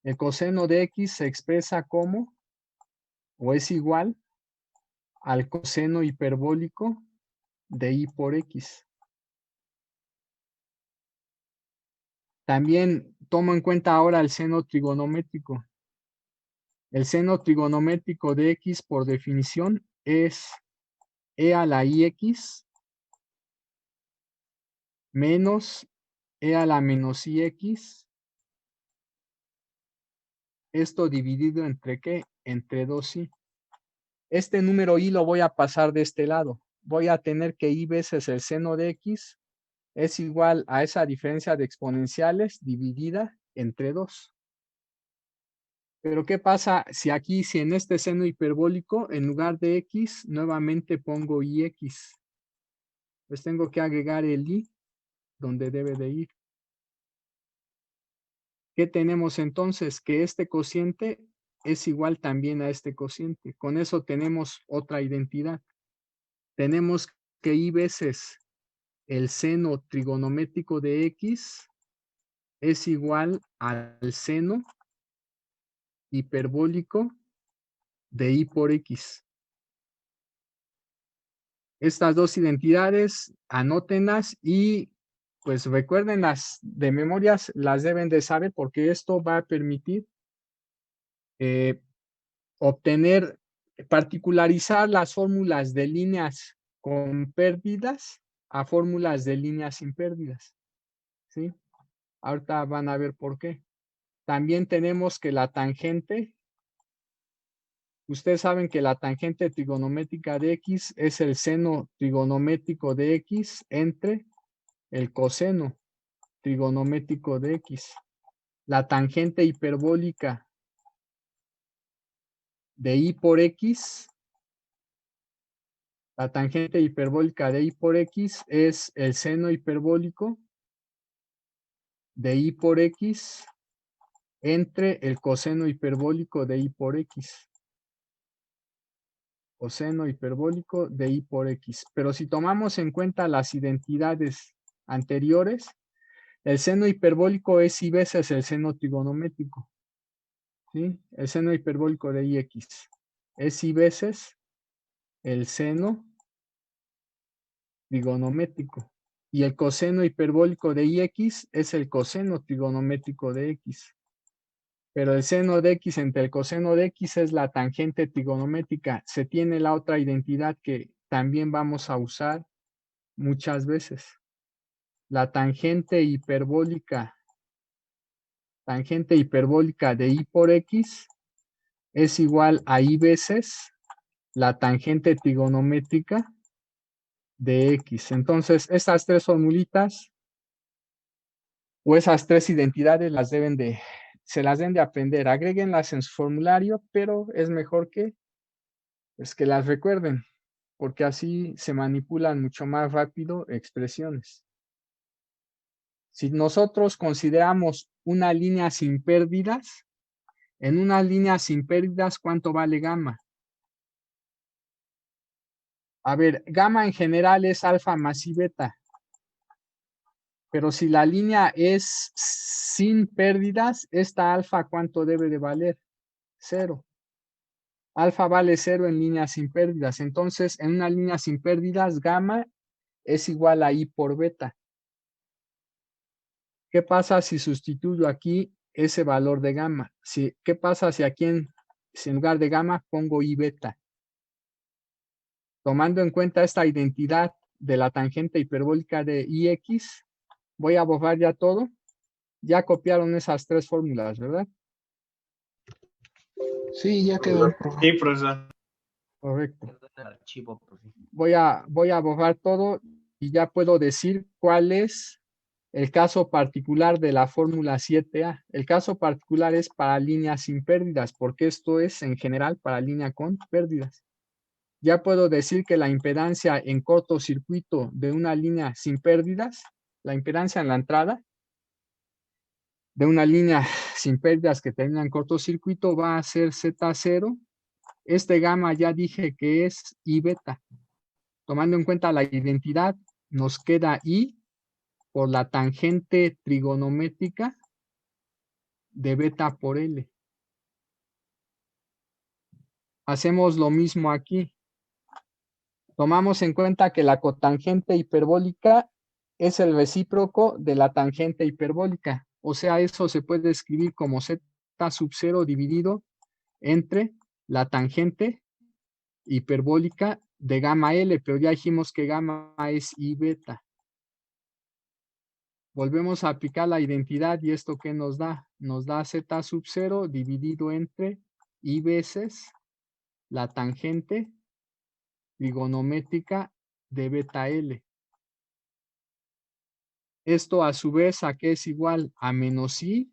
El coseno de X se expresa como o es igual al coseno hiperbólico de Y por X. También tomo en cuenta ahora el seno trigonométrico. El seno trigonométrico de X por definición es e a la IX menos e a la menos IX. Esto dividido entre ¿qué? Entre 2i. Este número i lo voy a pasar de este lado. Voy a tener que i veces el seno de X es igual a esa diferencia de exponenciales dividida entre 2. Pero ¿qué pasa si aquí, si en este seno hiperbólico, en lugar de X, nuevamente pongo IX? Pues tengo que agregar el I donde debe de ir. ¿Qué tenemos entonces? Que este cociente es igual también a este cociente. Con eso tenemos otra identidad. Tenemos que y veces el seno trigonométrico de X es igual al seno hiperbólico de y por X. Estas dos identidades, anótenlas y pues recuérdenlas de memorias, las deben de saber porque esto va a permitir obtener, particularizar las fórmulas de líneas con pérdidas a fórmulas de líneas sin pérdidas. ¿Sí? Ahorita van a ver por qué. También tenemos que la tangente, ustedes saben que la tangente trigonométrica de X es el seno trigonométrico de X entre el coseno trigonométrico de X. La tangente hiperbólica de Y por X, la tangente hiperbólica de Y por X es el seno hiperbólico de Y por X entre el coseno hiperbólico de Y por X. Coseno hiperbólico de Y por X. Pero si tomamos en cuenta las identidades anteriores, el seno hiperbólico es y veces el seno trigonométrico. ¿Sí? El seno hiperbólico de IX es y veces el seno trigonométrico. Y el coseno hiperbólico de IX es el coseno trigonométrico de X. Pero el seno de X entre el coseno de X es la tangente trigonométrica. Se tiene la otra identidad que también vamos a usar muchas veces. La tangente hiperbólica de Y por X es igual a Y veces la tangente trigonométrica de X. Entonces, estas tres formulitas o esas tres identidades se las deben de aprender. Agréguenlas en su formulario, pero es mejor que las recuerden, porque así se manipulan mucho más rápido expresiones. Si nosotros consideramos una línea sin pérdidas, en una línea sin pérdidas, ¿cuánto vale gamma? A ver, gamma en general es alfa más y beta. Pero si la línea es sin pérdidas, esta alfa, ¿cuánto debe de valer? 0. Alfa vale 0 en línea sin pérdidas. Entonces, en una línea sin pérdidas, gamma es igual a I por beta. ¿Qué pasa si sustituyo aquí ese valor de gamma? ¿Qué pasa si aquí en lugar de gamma pongo I beta? Tomando en cuenta esta identidad de la tangente hiperbólica de IX, voy a borrar ya todo. Ya copiaron esas tres fórmulas, ¿verdad? Sí, ya quedó, profe. Sí, profesor. Correcto. El archivo, profe. Voy a borrar todo y ya puedo decir cuál es el caso particular de la fórmula 7A. El caso particular es para líneas sin pérdidas, porque esto es en general para línea con pérdidas. Ya puedo decir que la impedancia en cortocircuito de una línea sin pérdidas, la impedancia en la entrada de una línea sin pérdidas que termina en cortocircuito va a ser Z0. Este gamma ya dije que es I beta. Tomando en cuenta la identidad, nos queda I por la tangente trigonométrica de beta por L. Hacemos lo mismo aquí. Tomamos en cuenta que la cotangente hiperbólica es el recíproco de la tangente hiperbólica. O sea, eso se puede escribir como Z sub 0 dividido entre la tangente hiperbólica de gamma L, pero ya dijimos que gamma es I beta. Volvemos a aplicar la identidad y esto ¿qué nos da? Nos da Z sub 0 dividido entre I veces la tangente trigonométrica de beta L. Esto a su vez ¿a qué es igual? A menos I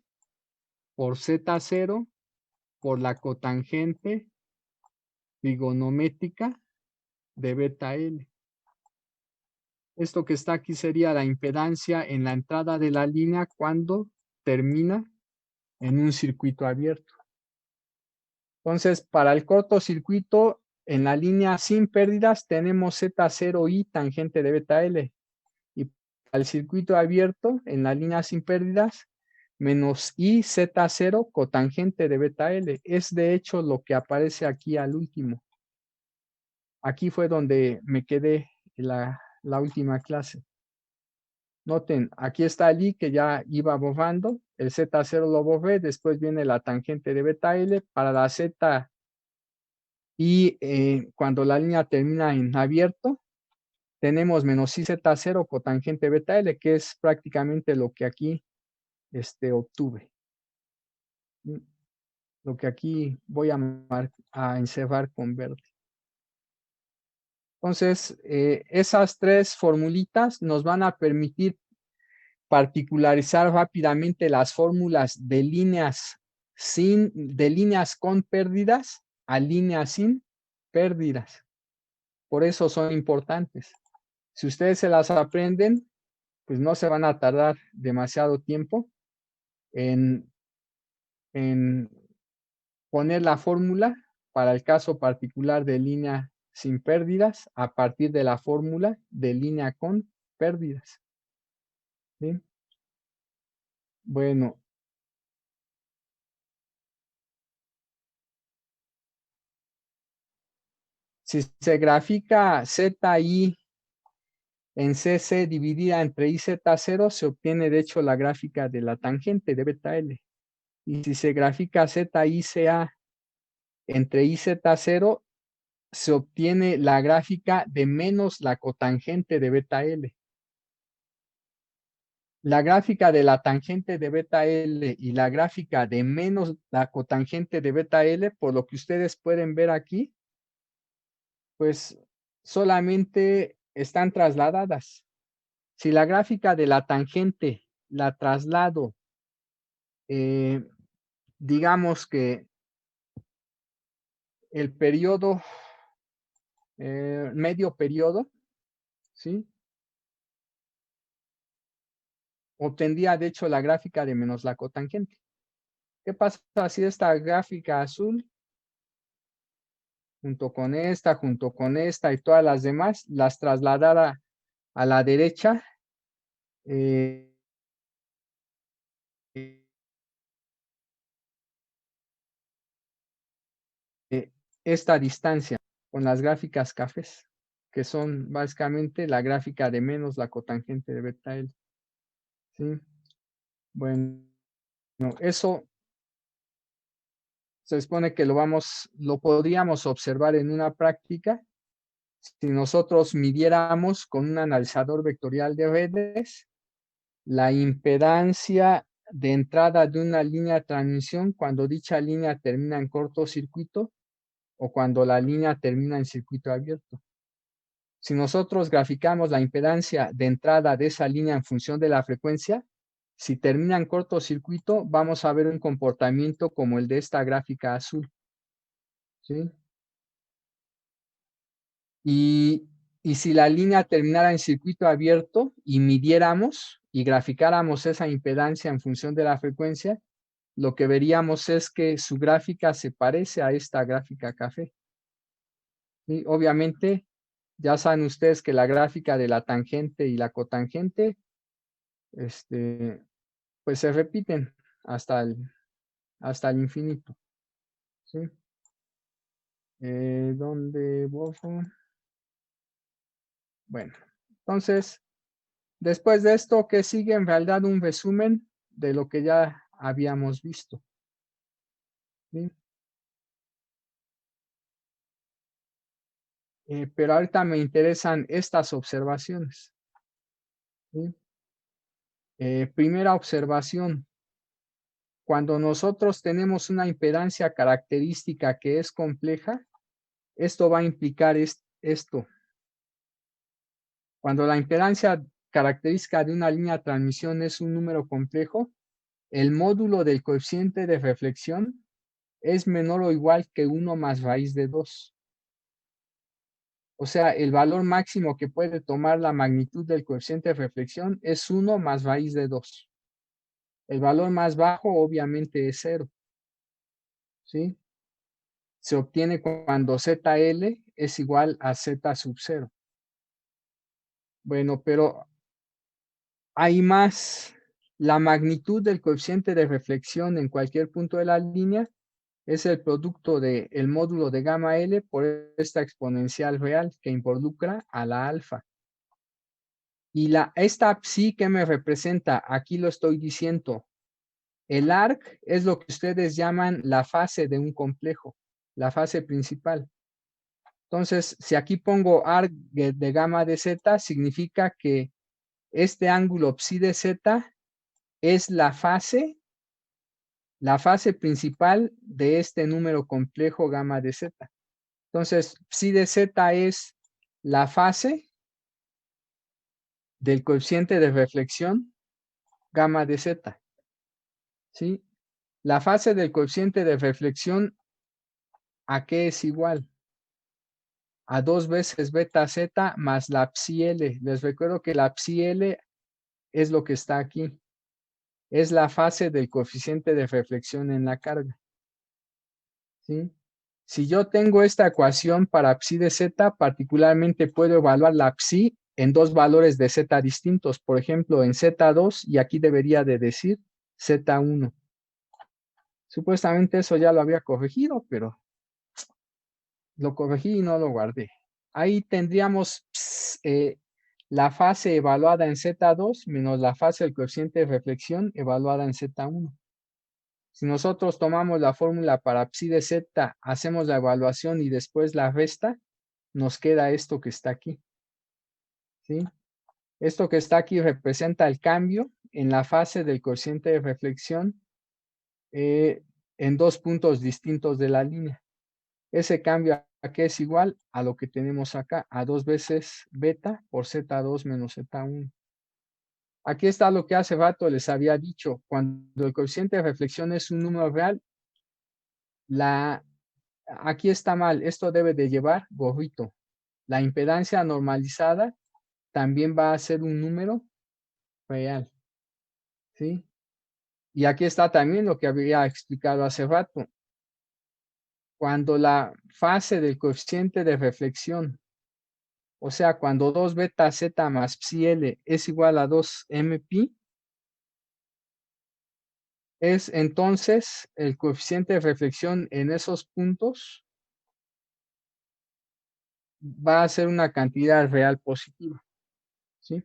por Z0 por la cotangente trigonométrica de beta L. Esto que está aquí sería la impedancia en la entrada de la línea cuando termina en un circuito abierto. Entonces, para el cortocircuito, en la línea sin pérdidas, tenemos Z0i tangente de beta L. Y para el circuito abierto, en la línea sin pérdidas, menos I Z0 cotangente de beta L. Es de hecho lo que aparece aquí al último. Aquí fue donde me quedé la última clase. Noten, aquí está el I que ya iba borrando, el Z0 lo borré, después viene la tangente de beta L para la Z y cuando la línea termina en abierto, tenemos menos IZ0 cotangente beta L, que es prácticamente lo que aquí obtuve. Lo que aquí voy a encerrar con verde. Entonces, esas tres formulitas nos van a permitir particularizar rápidamente las fórmulas de líneas con pérdidas a líneas sin pérdidas. Por eso son importantes. Si ustedes se las aprenden, pues no se van a tardar demasiado tiempo en poner la fórmula para el caso particular de línea sin pérdidas a partir de la fórmula de línea con pérdidas. ¿Sí? Bueno. Si se grafica ZI en CC dividida entre IZ0, se obtiene de hecho la gráfica de la tangente de beta L. Y si se grafica ZICA entre IZ0, se obtiene la gráfica de menos la cotangente de beta L. La gráfica de la tangente de beta L y la gráfica de menos la cotangente de beta L, por lo que ustedes pueden ver aquí, pues solamente están trasladadas. Si la gráfica de la tangente la traslado, digamos que el periodo, medio periodo, ¿sí? Obtendría de hecho la gráfica de menos la cotangente. ¿Qué pasa si esta gráfica azul, junto con esta y todas las demás, las trasladara a la derecha? Esta distancia con las gráficas cafés, que son básicamente la gráfica de menos la cotangente de beta L. ¿Sí? Bueno, eso se supone que lo podríamos observar en una práctica si nosotros midiéramos con un analizador vectorial de redes la impedancia de entrada de una línea de transmisión cuando dicha línea termina en cortocircuito o cuando la línea termina en circuito abierto. Si nosotros graficamos la impedancia de entrada de esa línea en función de la frecuencia, si termina en cortocircuito, vamos a ver un comportamiento como el de esta gráfica azul. ¿Sí? Y si la línea terminara en circuito abierto y midiéramos y graficáramos esa impedancia en función de la frecuencia, lo que veríamos es que su gráfica se parece a esta gráfica café. Y obviamente, ya saben ustedes que la gráfica de la tangente y la cotangente, pues se repiten hasta el infinito. ¿Sí? ¿Dónde borro? Bueno, entonces, después de esto, ¿qué sigue? En realidad un resumen de lo que ya habíamos visto. ¿Sí? Pero ahorita me interesan estas observaciones. ¿Sí? Primera observación. Cuando nosotros tenemos una impedancia característica que es compleja, esto va a implicar esto. Cuando la impedancia característica de una línea de transmisión es un número complejo, el módulo del coeficiente de reflexión es menor o igual que 1 más raíz de 2. O sea, el valor máximo que puede tomar la magnitud del coeficiente de reflexión es 1 más raíz de 2. El valor más bajo obviamente es 0. ¿Sí? se obtiene cuando ZL es igual a Z sub 0. Bueno, pero hay más. La magnitud del coeficiente de reflexión en cualquier punto de la línea es el producto del módulo de gamma L por esta exponencial real que involucra a la alfa. Y esta psi que me representa, aquí lo estoy diciendo, el arc es lo que ustedes llaman la fase de un complejo, la fase principal. Entonces, si aquí pongo arc de gamma de z, significa que este ángulo psi de z es la fase principal de este número complejo gamma de z. Entonces, psi de z es la fase del coeficiente de reflexión gamma de z. ¿Sí? La fase del coeficiente de reflexión, ¿a qué es igual? A 2 veces beta z más la psi L. Les recuerdo que la psi L es lo que está aquí. Es la fase del coeficiente de reflexión en la carga. ¿Sí? Si yo tengo esta ecuación para psi de z, particularmente puedo evaluar la psi en dos valores de z distintos. Por ejemplo, en z2 y aquí debería de decir z1. Supuestamente eso ya lo había corregido, pero lo corregí y no lo guardé. Ahí tendríamos la fase evaluada en Z2 menos la fase del coeficiente de reflexión evaluada en Z1. Si nosotros tomamos la fórmula para psi de Z, hacemos la evaluación y después la resta, nos queda esto que está aquí. ¿Sí? Esto que está aquí representa el cambio en la fase del coeficiente de reflexión en dos puntos distintos de la línea. Ese cambio aquí es igual a lo que tenemos acá, a 2 veces beta por Z2 menos Z1. Aquí está lo que hace rato les había dicho. Cuando el coeficiente de reflexión es un número real, aquí está mal. Esto debe de llevar gorrito. La impedancia normalizada también va a ser un número real. ¿Sí? Y aquí está también lo que había explicado hace rato. Cuando la fase del coeficiente de reflexión, o sea, cuando 2 beta z más psi L es igual a 2 mpi, es entonces el coeficiente de reflexión en esos puntos va a ser una cantidad real positiva. ¿Sí?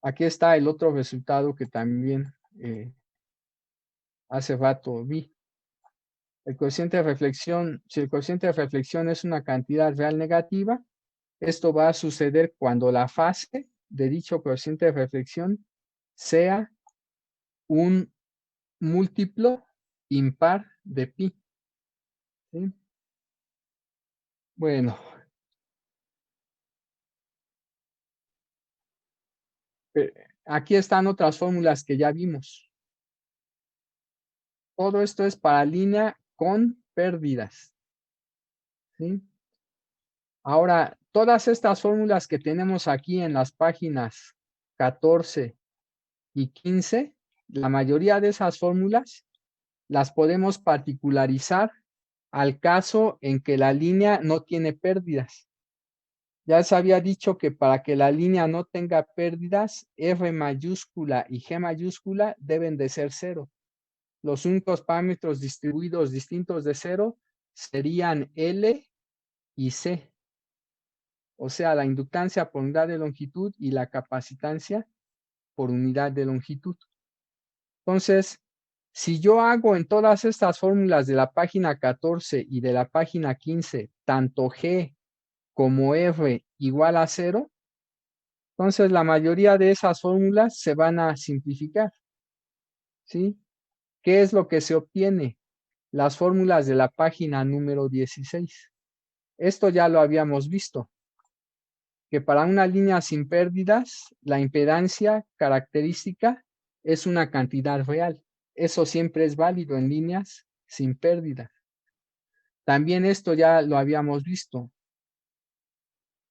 Aquí está el otro resultado que también hace rato vi. El coeficiente de reflexión, si el coeficiente de reflexión es una cantidad real negativa, esto va a suceder cuando la fase de dicho coeficiente de reflexión sea un múltiplo impar de pi. ¿Sí? Bueno, aquí están otras fórmulas que ya vimos. Todo esto es para línea con pérdidas. ¿Sí? Ahora, todas estas fórmulas que tenemos aquí en las páginas 14 y 15, la mayoría de esas fórmulas las podemos particularizar al caso en que la línea no tiene pérdidas. Ya se había dicho que para que la línea no tenga pérdidas, R mayúscula y G mayúscula deben de ser 0. Los únicos parámetros distribuidos distintos de 0 serían L y C. O sea, la inductancia por unidad de longitud y la capacitancia por unidad de longitud. Entonces, si yo hago en todas estas fórmulas de la página 14 y de la página 15, tanto G como R igual a 0, entonces la mayoría de esas fórmulas se van a simplificar. ¿Sí? ¿Qué es lo que se obtiene? Las fórmulas de la página número 16. Esto ya lo habíamos visto, que para una línea sin pérdidas, la impedancia característica es una cantidad real. Eso siempre es válido en líneas sin pérdida. También esto ya lo habíamos visto,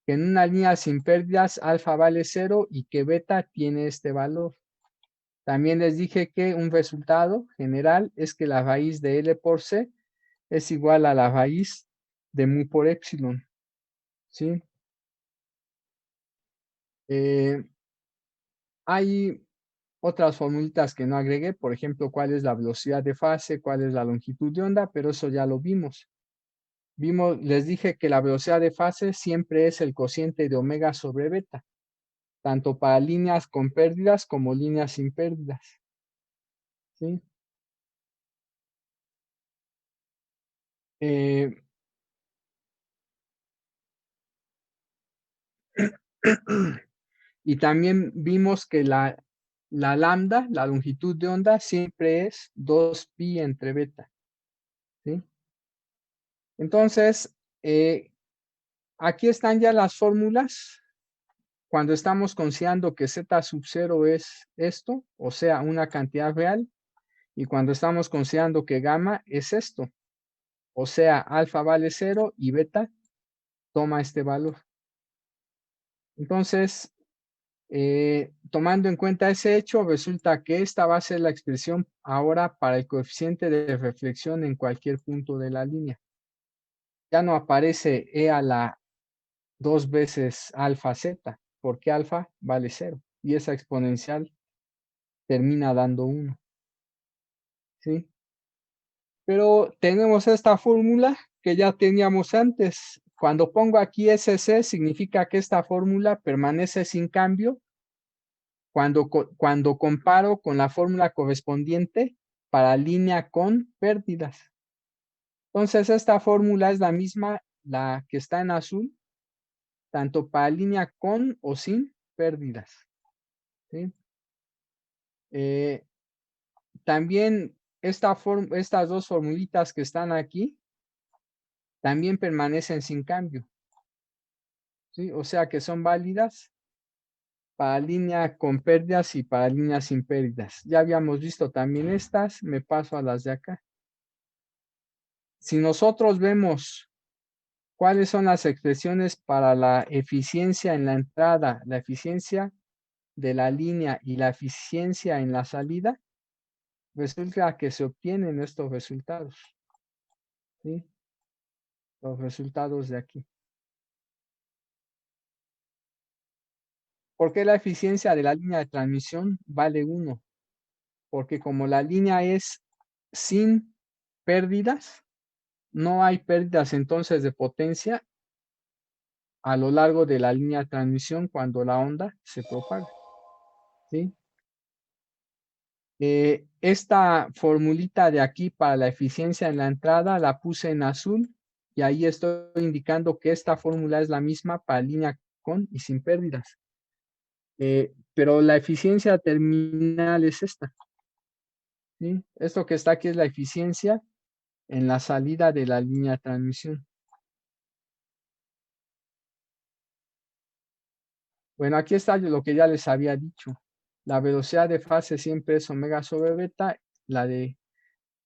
que en una línea sin pérdidas alfa vale 0 y que beta tiene este valor. También les dije que un resultado general es que la raíz de L por C es igual a la raíz de mu por épsilon, ¿sí? Hay otras formulitas que no agregué, por ejemplo, cuál es la velocidad de fase, cuál es la longitud de onda, pero eso ya lo vimos. Les dije que la velocidad de fase siempre es el cociente de omega sobre beta, tanto para líneas con pérdidas como líneas sin pérdidas, ¿sí? Y también vimos que la lambda, la longitud de onda, siempre es 2pi entre beta, ¿sí? Entonces, aquí están ya las fórmulas cuando estamos considerando que z sub 0 es esto, o sea, una cantidad real, y cuando estamos considerando que gamma es esto, o sea, alfa vale 0 y beta toma este valor. Entonces, tomando en cuenta ese hecho, resulta que esta va a ser la expresión ahora para el coeficiente de reflexión en cualquier punto de la línea. Ya no aparece e a la 2 veces alfa z, porque alfa vale 0 y esa exponencial termina dando 1. ¿Sí? Pero tenemos esta fórmula que ya teníamos antes. Cuando pongo aquí SC, significa que esta fórmula permanece sin cambio cuando comparo con la fórmula correspondiente para línea con pérdidas. Entonces, esta fórmula es la misma, la que está en azul, tanto para línea con o sin pérdidas. ¿Sí? También estas dos formulitas que están aquí también permanecen sin cambio. ¿Sí? O sea que son válidas para línea con pérdidas y para línea sin pérdidas. Ya habíamos visto también estas, me paso a las de acá. Si nosotros vemos cuáles son las expresiones para la eficiencia en la entrada, la eficiencia de la línea y la eficiencia en la salida, resulta que se obtienen estos resultados. ¿Sí? Los resultados de aquí. ¿Por qué la eficiencia de la línea de transmisión vale 1? Porque como la línea es sin pérdidas, no hay pérdidas entonces de potencia a lo largo de la línea de transmisión cuando la onda se propaga. ¿Sí? Esta formulita de aquí para la eficiencia en la entrada la puse en azul y ahí estoy indicando que esta fórmula es la misma para línea con y sin pérdidas. Pero la eficiencia terminal es esta. ¿Sí? Esto que está aquí es la eficiencia en la salida de la línea de transmisión. Bueno, aquí está lo que ya les había dicho. La velocidad de fase siempre es omega sobre beta. La de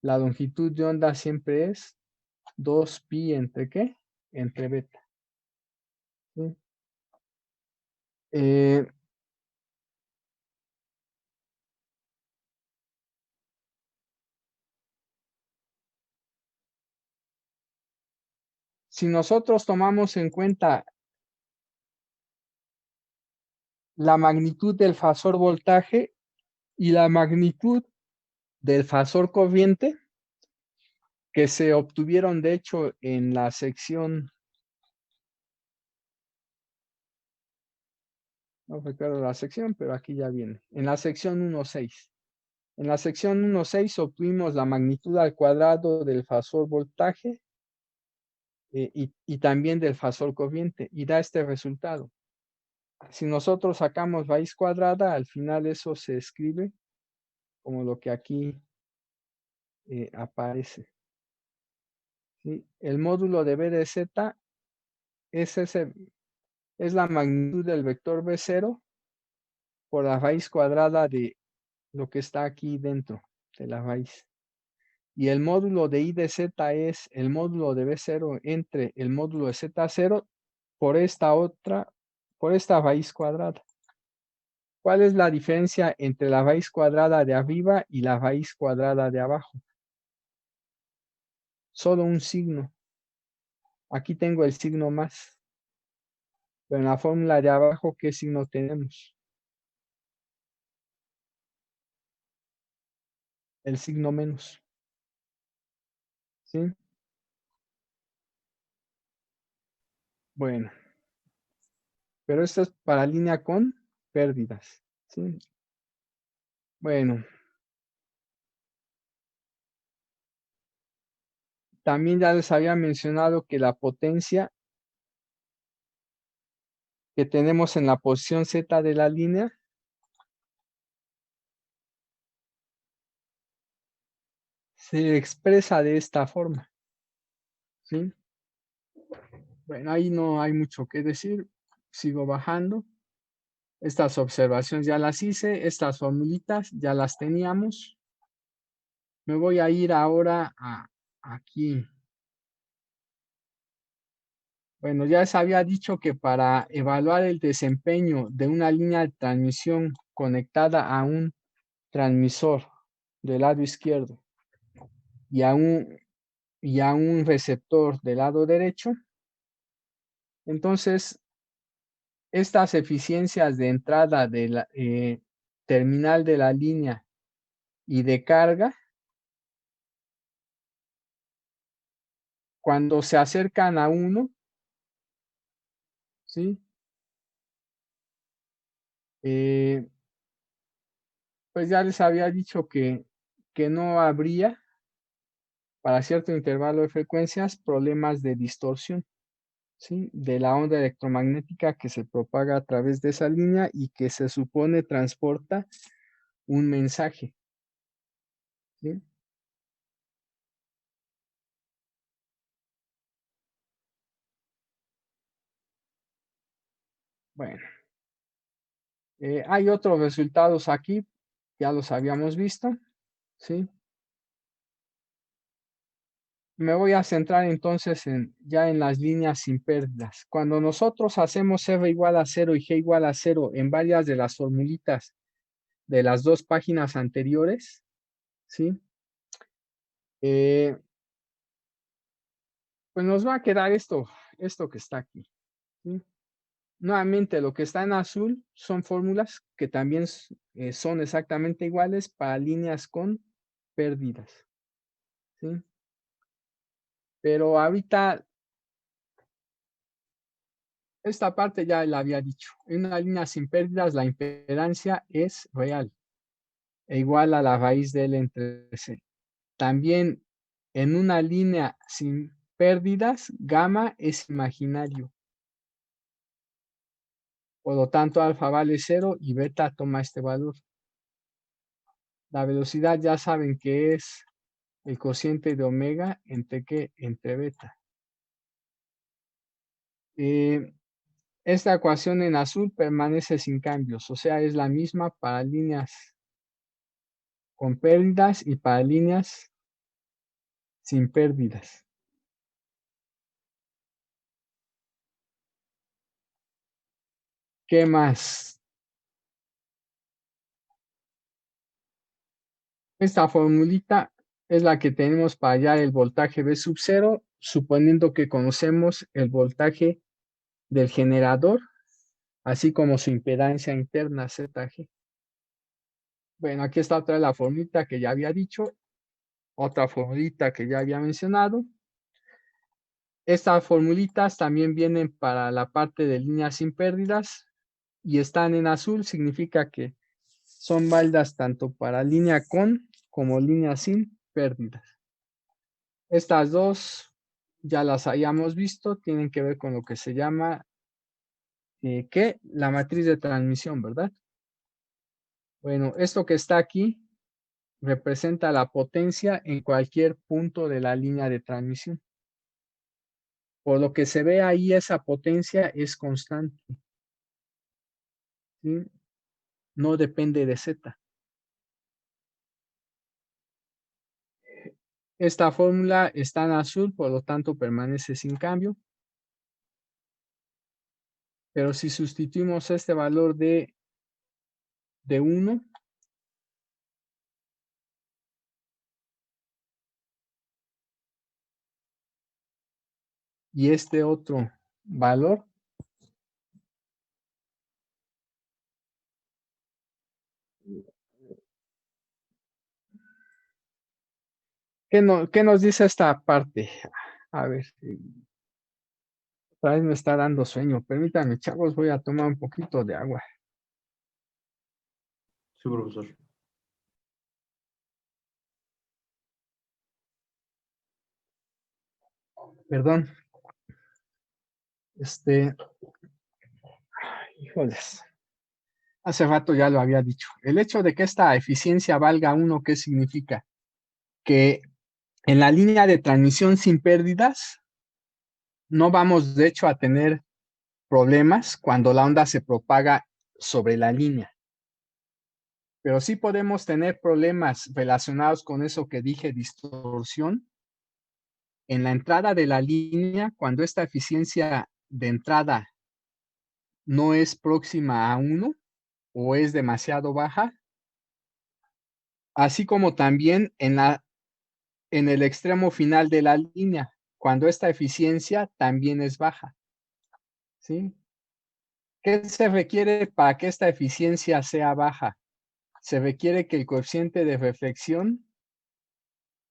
la longitud de onda siempre es 2pi entre ¿qué? Entre beta. ¿Sí? Si nosotros tomamos en cuenta la magnitud del fasor voltaje y la magnitud del fasor corriente, que se obtuvieron de hecho en la sección, no recuerdo la sección, pero aquí ya viene, en la sección 1.6. En la sección 1.6 obtuvimos la magnitud al cuadrado del fasor voltaje y también del fasor corriente y da este resultado. Si nosotros sacamos raíz cuadrada, al final eso se escribe como lo que aquí aparece. ¿Sí? El módulo de B de Z es la magnitud del vector B0 por la raíz cuadrada de lo que está aquí dentro de la raíz. Y el módulo de I de Z es el módulo de B0 entre el módulo de Z0 por esta raíz cuadrada. ¿Cuál es la diferencia entre la raíz cuadrada de arriba y la raíz cuadrada de abajo? solo un signo. Aquí tengo el signo más. Pero en la fórmula de abajo, ¿qué signo tenemos? El signo menos. ¿Sí? Bueno, pero esto es para línea con pérdidas. ¿Sí? Bueno, también ya les había mencionado que la potencia que tenemos en la posición Z de la línea se expresa de esta forma. ¿Sí? Bueno, ahí no hay mucho que decir. Sigo bajando. Estas observaciones ya las hice. Estas formulitas ya las teníamos. Me voy a ir ahora aquí. Bueno, ya les había dicho que para evaluar el desempeño de una línea de transmisión conectada a un transmisor del lado izquierdo y a un receptor del lado derecho, entonces estas eficiencias de entrada de la terminal de la línea y de carga, cuando se acercan a 1, ¿sí? Pues ya les había dicho que no habría para cierto intervalo de frecuencias problemas de distorsión, ¿sí? De la onda electromagnética que se propaga a través de esa línea y que se supone transporta un mensaje, ¿sí? Bueno, hay otros resultados aquí, ya los habíamos visto, ¿sí? Me voy a centrar entonces ya en las líneas sin pérdidas. Cuando nosotros hacemos R igual a 0 y G igual a 0 en varias de las formulitas de las dos páginas anteriores, ¿sí? Pues nos va a quedar esto que está aquí, ¿sí? Nuevamente, lo que está en azul son fórmulas que también son exactamente iguales para líneas con pérdidas, ¿sí? Pero ahorita, esta parte ya la había dicho. En una línea sin pérdidas, la impedancia es real e igual a la raíz de L entre C. También en una línea sin pérdidas, gamma es imaginario. Por lo tanto, alfa vale 0 y beta toma este valor. La velocidad ya saben que es el cociente de omega entre qué, entre beta. Esta ecuación en azul permanece sin cambios, o sea, es la misma para líneas con pérdidas y para líneas sin pérdidas. ¿Qué más? Esta formulita es la que tenemos para hallar el voltaje V sub 0, suponiendo que conocemos el voltaje del generador, así como su impedancia interna ZG. Bueno, aquí está otra de la formulita que ya había dicho, otra formulita que ya había mencionado. Estas formulitas también vienen para la parte de líneas sin pérdidas y están en azul, significa que son válidas tanto para línea con como línea sin pérdidas. Estas dos ya las hayamos visto, tienen que ver con lo que se llama la matriz de transmisión, ¿verdad? Bueno, esto que está aquí representa la potencia en cualquier punto de la línea de transmisión. Por lo que se ve ahí, esa potencia es constante, ¿sí? No depende de Z. Esta fórmula está en azul, por lo tanto permanece sin cambio. Pero si sustituimos este valor de 1, y este otro valor, ¿qué nos dice esta parte? A ver, otra vez me está dando sueño. Permítanme, chavos, voy a tomar un poquito de agua. Sí, profesor. Perdón. Híjoles. Hace rato ya lo había dicho. El hecho de que esta eficiencia valga 1, ¿qué significa? Que en la línea de transmisión sin pérdidas, no vamos de hecho a tener problemas cuando la onda se propaga sobre la línea. Pero sí podemos tener problemas relacionados con eso que dije, distorsión. En la entrada de la línea, cuando esta eficiencia de entrada no es próxima a 1 o es demasiado baja, así como también en el extremo final de la línea, cuando esta eficiencia también es baja. ¿Sí? ¿Qué se requiere para que esta eficiencia sea baja? Se requiere que el coeficiente de reflexión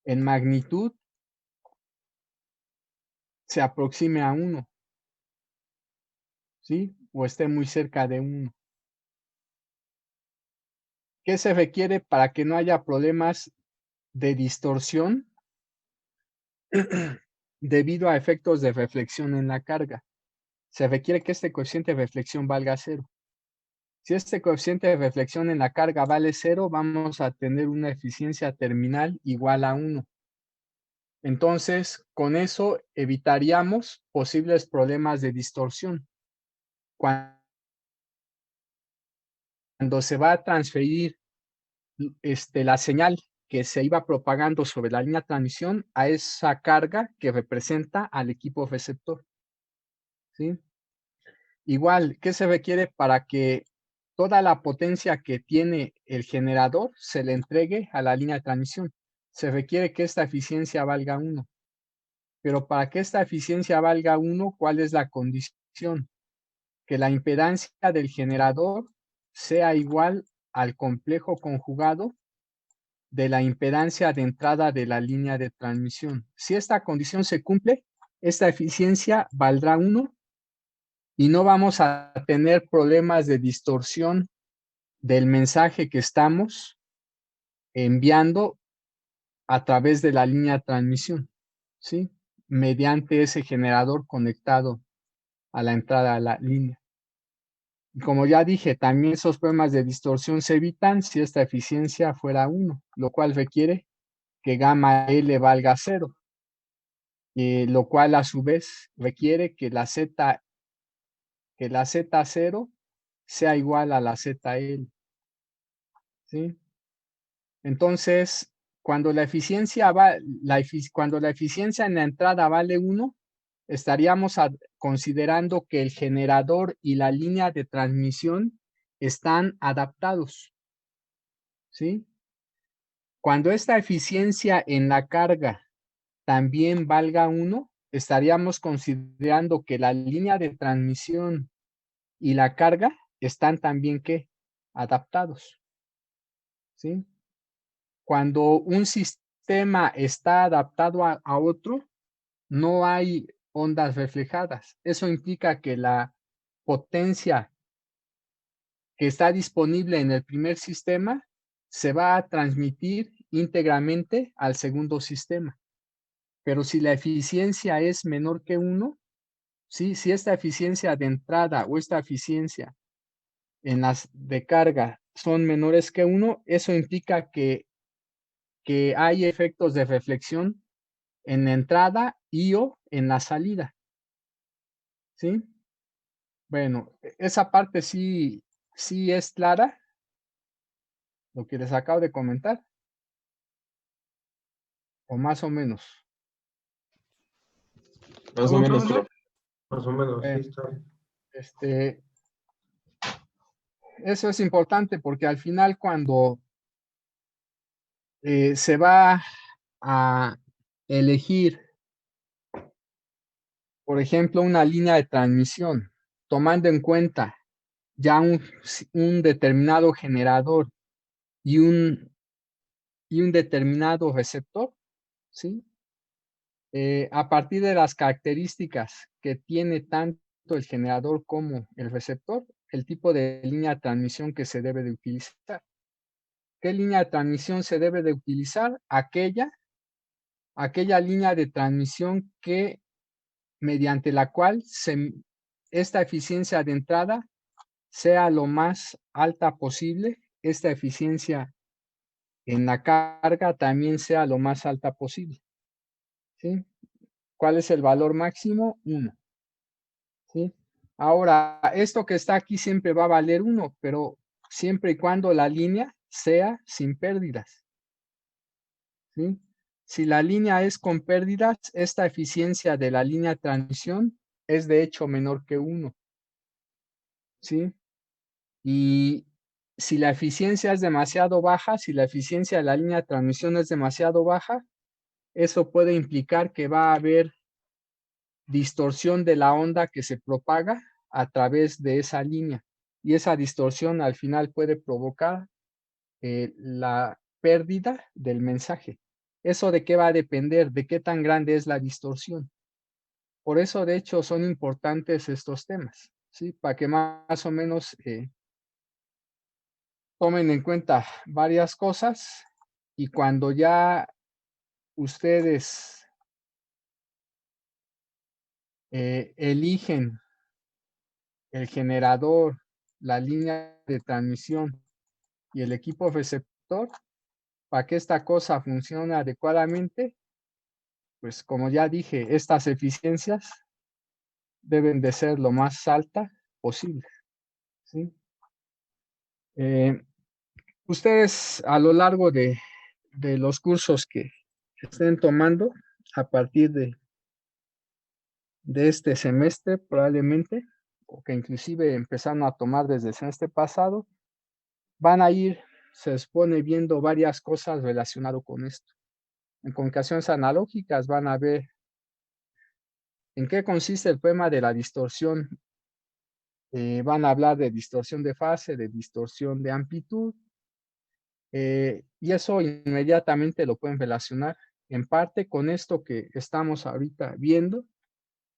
en magnitud se aproxime a 1, ¿sí? O esté muy cerca de 1. ¿Qué se requiere para que no haya problemas de distorsión debido a efectos de reflexión en la carga? Se requiere que este coeficiente de reflexión valga 0. Si este coeficiente de reflexión en la carga vale 0, vamos a tener una eficiencia terminal igual a 1. Entonces, con eso evitaríamos posibles problemas de distorsión. Cuando se va a transferir la señal que se iba propagando sobre la línea de transmisión a esa carga que representa al equipo receptor. ¿Sí? Igual, ¿qué se requiere para que toda la potencia que tiene el generador se le entregue a la línea de transmisión? Se requiere que esta eficiencia valga 1. Pero para que esta eficiencia valga 1, ¿cuál es la condición? Que la impedancia del generador sea igual al complejo conjugado de la impedancia de entrada de la línea de transmisión. Si esta condición se cumple, esta eficiencia valdrá 1 y no vamos a tener problemas de distorsión del mensaje que estamos enviando a través de la línea de transmisión, ¿sí? Mediante ese generador conectado a la entrada de la línea. Y como ya dije, también esos problemas de distorsión se evitan si esta eficiencia fuera 1, lo cual requiere que gamma L valga 0, lo cual a su vez requiere que la Z0 sea igual a la ZL. ¿Sí? Entonces, cuando la eficiencia en la entrada vale 1, estaríamos considerando que el generador y la línea de transmisión están adaptados. ¿Sí? Cuando esta eficiencia en la carga también valga 1, estaríamos considerando que la línea de transmisión y la carga están también ¿qué? Adaptados. ¿Sí? Cuando un sistema está adaptado a otro, no hay ondas reflejadas. Eso implica que la potencia que está disponible en el primer sistema se va a transmitir íntegramente al segundo sistema. Pero si la eficiencia es menor que 1, ¿sí? Si esta eficiencia de entrada o esta eficiencia en las de carga son menores que 1, eso implica que hay efectos de reflexión en la entrada y o en la salida. ¿Sí? Bueno, esa parte sí es clara, lo que les acabo de comentar, o más o menos. Más o ¿Cómo, menos, profesor? más o menos, sí, Eh, está bien. Eso es importante porque al final cuando se va a elegir por ejemplo, una línea de transmisión, tomando en cuenta ya un determinado generador y un determinado receptor, ¿sí? A partir de las características que tiene tanto el generador como el receptor, el tipo de línea de transmisión que se debe de utilizar. ¿Qué línea de transmisión se debe de utilizar? Aquella línea de transmisión que mediante la cual esta eficiencia de entrada sea lo más alta posible, esta eficiencia en la carga también sea lo más alta posible, ¿sí? ¿Cuál es el valor máximo? 1, ¿sí? Ahora, esto que está aquí siempre va a valer 1, pero siempre y cuando la línea sea sin pérdidas, ¿sí? Si la línea es con pérdidas, esta eficiencia de la línea de transmisión es de hecho menor que 1, ¿sí? Y si la eficiencia es demasiado baja, si la eficiencia de la línea de transmisión es demasiado baja, eso puede implicar que va a haber distorsión de la onda que se propaga a través de esa línea. Y esa distorsión al final puede provocar la pérdida del mensaje. ¿Eso de qué va a depender? ¿De qué tan grande es la distorsión? Por eso, de hecho, son importantes estos temas, ¿sí? Para que más o menos tomen en cuenta varias cosas y cuando ya ustedes eligen el generador, la línea de transmisión y el equipo receptor, para que esta cosa funcione adecuadamente, pues como ya dije, estas eficiencias deben de ser lo más alta posible, ¿sí? Ustedes a lo largo de los cursos que estén tomando a partir de este semestre probablemente, o que inclusive empezaron a tomar desde el semestre pasado, van a ir, se expone, viendo varias cosas relacionadas con esto. En comunicaciones analógicas van a ver en qué consiste el problema de la distorsión. Van a hablar de distorsión de fase, de distorsión de amplitud, y eso inmediatamente lo pueden relacionar en parte con esto que estamos ahorita viendo,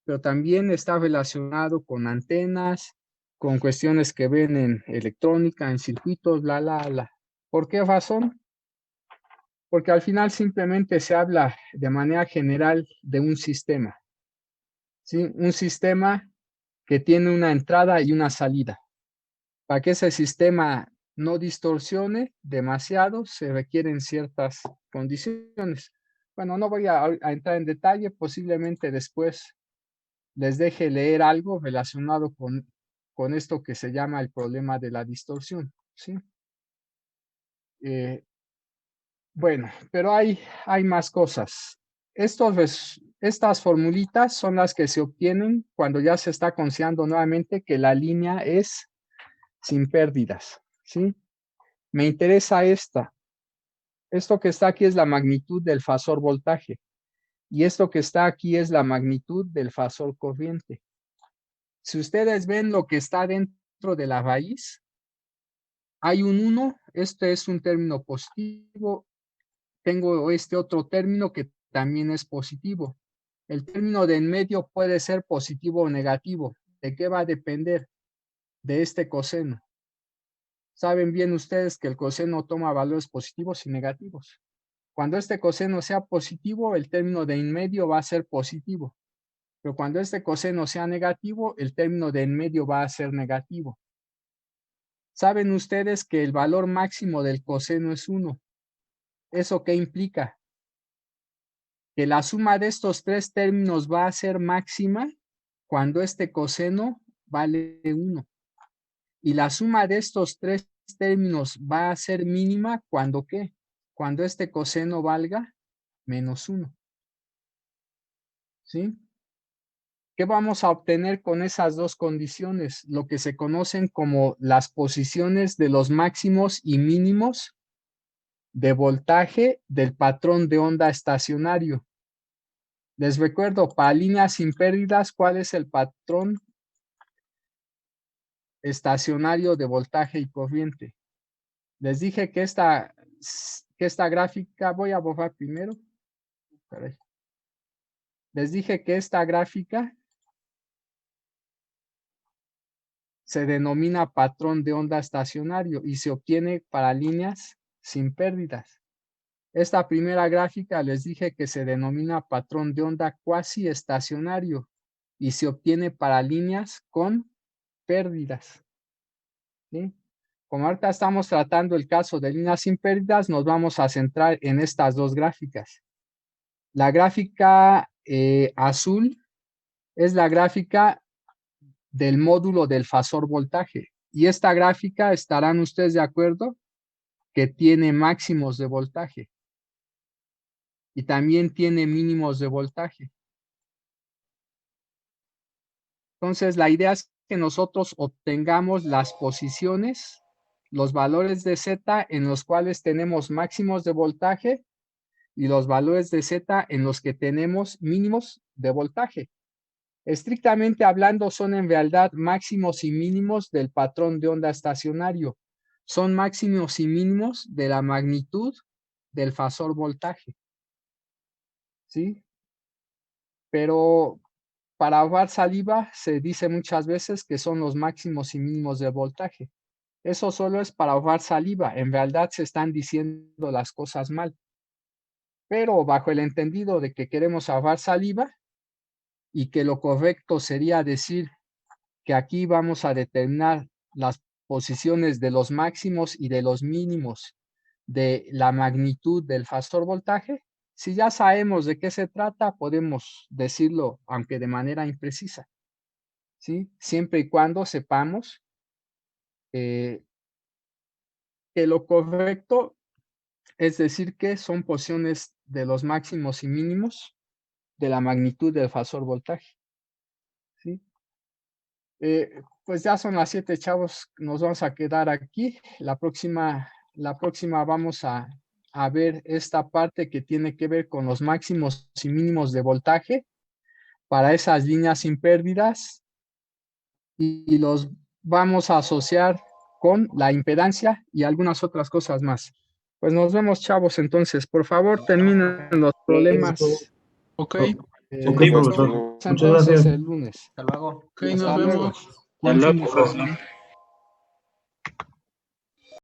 pero también está relacionado con antenas, con cuestiones que ven en electrónica, en circuitos, bla. ¿Por qué razón? Porque al final simplemente se habla de manera general de un sistema, ¿sí? Un sistema que tiene una entrada y una salida. Para que ese sistema no distorsione demasiado, se requieren ciertas condiciones. Bueno, no voy a entrar en detalle, posiblemente después les deje leer algo relacionado con esto que se llama el problema de la distorsión, ¿sí? Bueno, pero hay más cosas. Estas formulitas son las que se obtienen cuando ya se está considerando nuevamente que la línea es sin pérdidas, ¿sí? Me interesa esta. Esto que está aquí es la magnitud del fasor voltaje y esto que está aquí es la magnitud del fasor corriente. Si ustedes ven lo que está dentro de la raíz, hay un 1, este es un término positivo, tengo este otro término que también es positivo. El término de en medio puede ser positivo o negativo. ¿De qué va a depender? De este coseno. Saben bien ustedes que el coseno toma valores positivos y negativos. Cuando este coseno sea positivo, el término de en medio va a ser positivo. Pero cuando este coseno sea negativo, el término de en medio va a ser negativo. Saben ustedes que el valor máximo del coseno es 1. ¿Eso qué implica? Que la suma de estos tres términos va a ser máxima cuando este coseno vale 1. Y la suma de estos tres términos va a ser mínima cuando ¿qué? Cuando este coseno valga menos 1. ¿Sí? ¿Qué vamos a obtener con esas dos condiciones? Lo que se conocen como las posiciones de los máximos y mínimos de voltaje del patrón de onda estacionario. Les recuerdo, para líneas sin pérdidas, ¿cuál es el patrón estacionario de voltaje y corriente? Les dije que esta gráfica, voy a borrar primero. Caray. Les dije que esta gráfica se denomina patrón de onda estacionario y se obtiene para líneas sin pérdidas. Esta primera gráfica les dije que se denomina patrón de onda cuasi estacionario y se obtiene para líneas con pérdidas. ¿Sí? Como ahorita estamos tratando el caso de líneas sin pérdidas, nos vamos a centrar en estas dos gráficas. La gráfica azul es la gráfica del módulo del fasor voltaje. Y esta gráfica, ¿estarán ustedes de acuerdo? Que tiene máximos de voltaje. Y también tiene mínimos de voltaje. Entonces, la idea es que nosotros obtengamos las posiciones, los valores de Z en los cuales tenemos máximos de voltaje y los valores de Z en los que tenemos mínimos de voltaje. Estrictamente hablando, son en realidad máximos y mínimos del patrón de onda estacionario. Son máximos y mínimos de la magnitud del fasor voltaje. ¿Sí? Pero para ahorrar saliva se dice muchas veces que son los máximos y mínimos de voltaje. Eso solo es para ahorrar saliva. En realidad se están diciendo las cosas mal. Pero bajo el entendido de que queremos ahorrar saliva y que lo correcto sería decir que aquí vamos a determinar las posiciones de los máximos y de los mínimos de la magnitud del fasor voltaje. Si ya sabemos de qué se trata, podemos decirlo, aunque de manera imprecisa, ¿sí? Siempre y cuando sepamos que lo correcto es decir que son posiciones de los máximos y mínimos de la magnitud del fasor voltaje, ¿sí? Pues ya son las 7, chavos, nos vamos a quedar aquí. La próxima vamos a ver esta parte que tiene que ver con los máximos y mínimos de voltaje para esas líneas sin pérdidas y los vamos a asociar con la impedancia y algunas otras cosas más. Pues nos vemos, chavos, entonces. Por favor, terminen los problemas. Ok, Ok, profesor. Muchas Entonces, gracias. el lunes. Hasta luego. ok, nos Hasta luego. vemos. Buen fin de semana.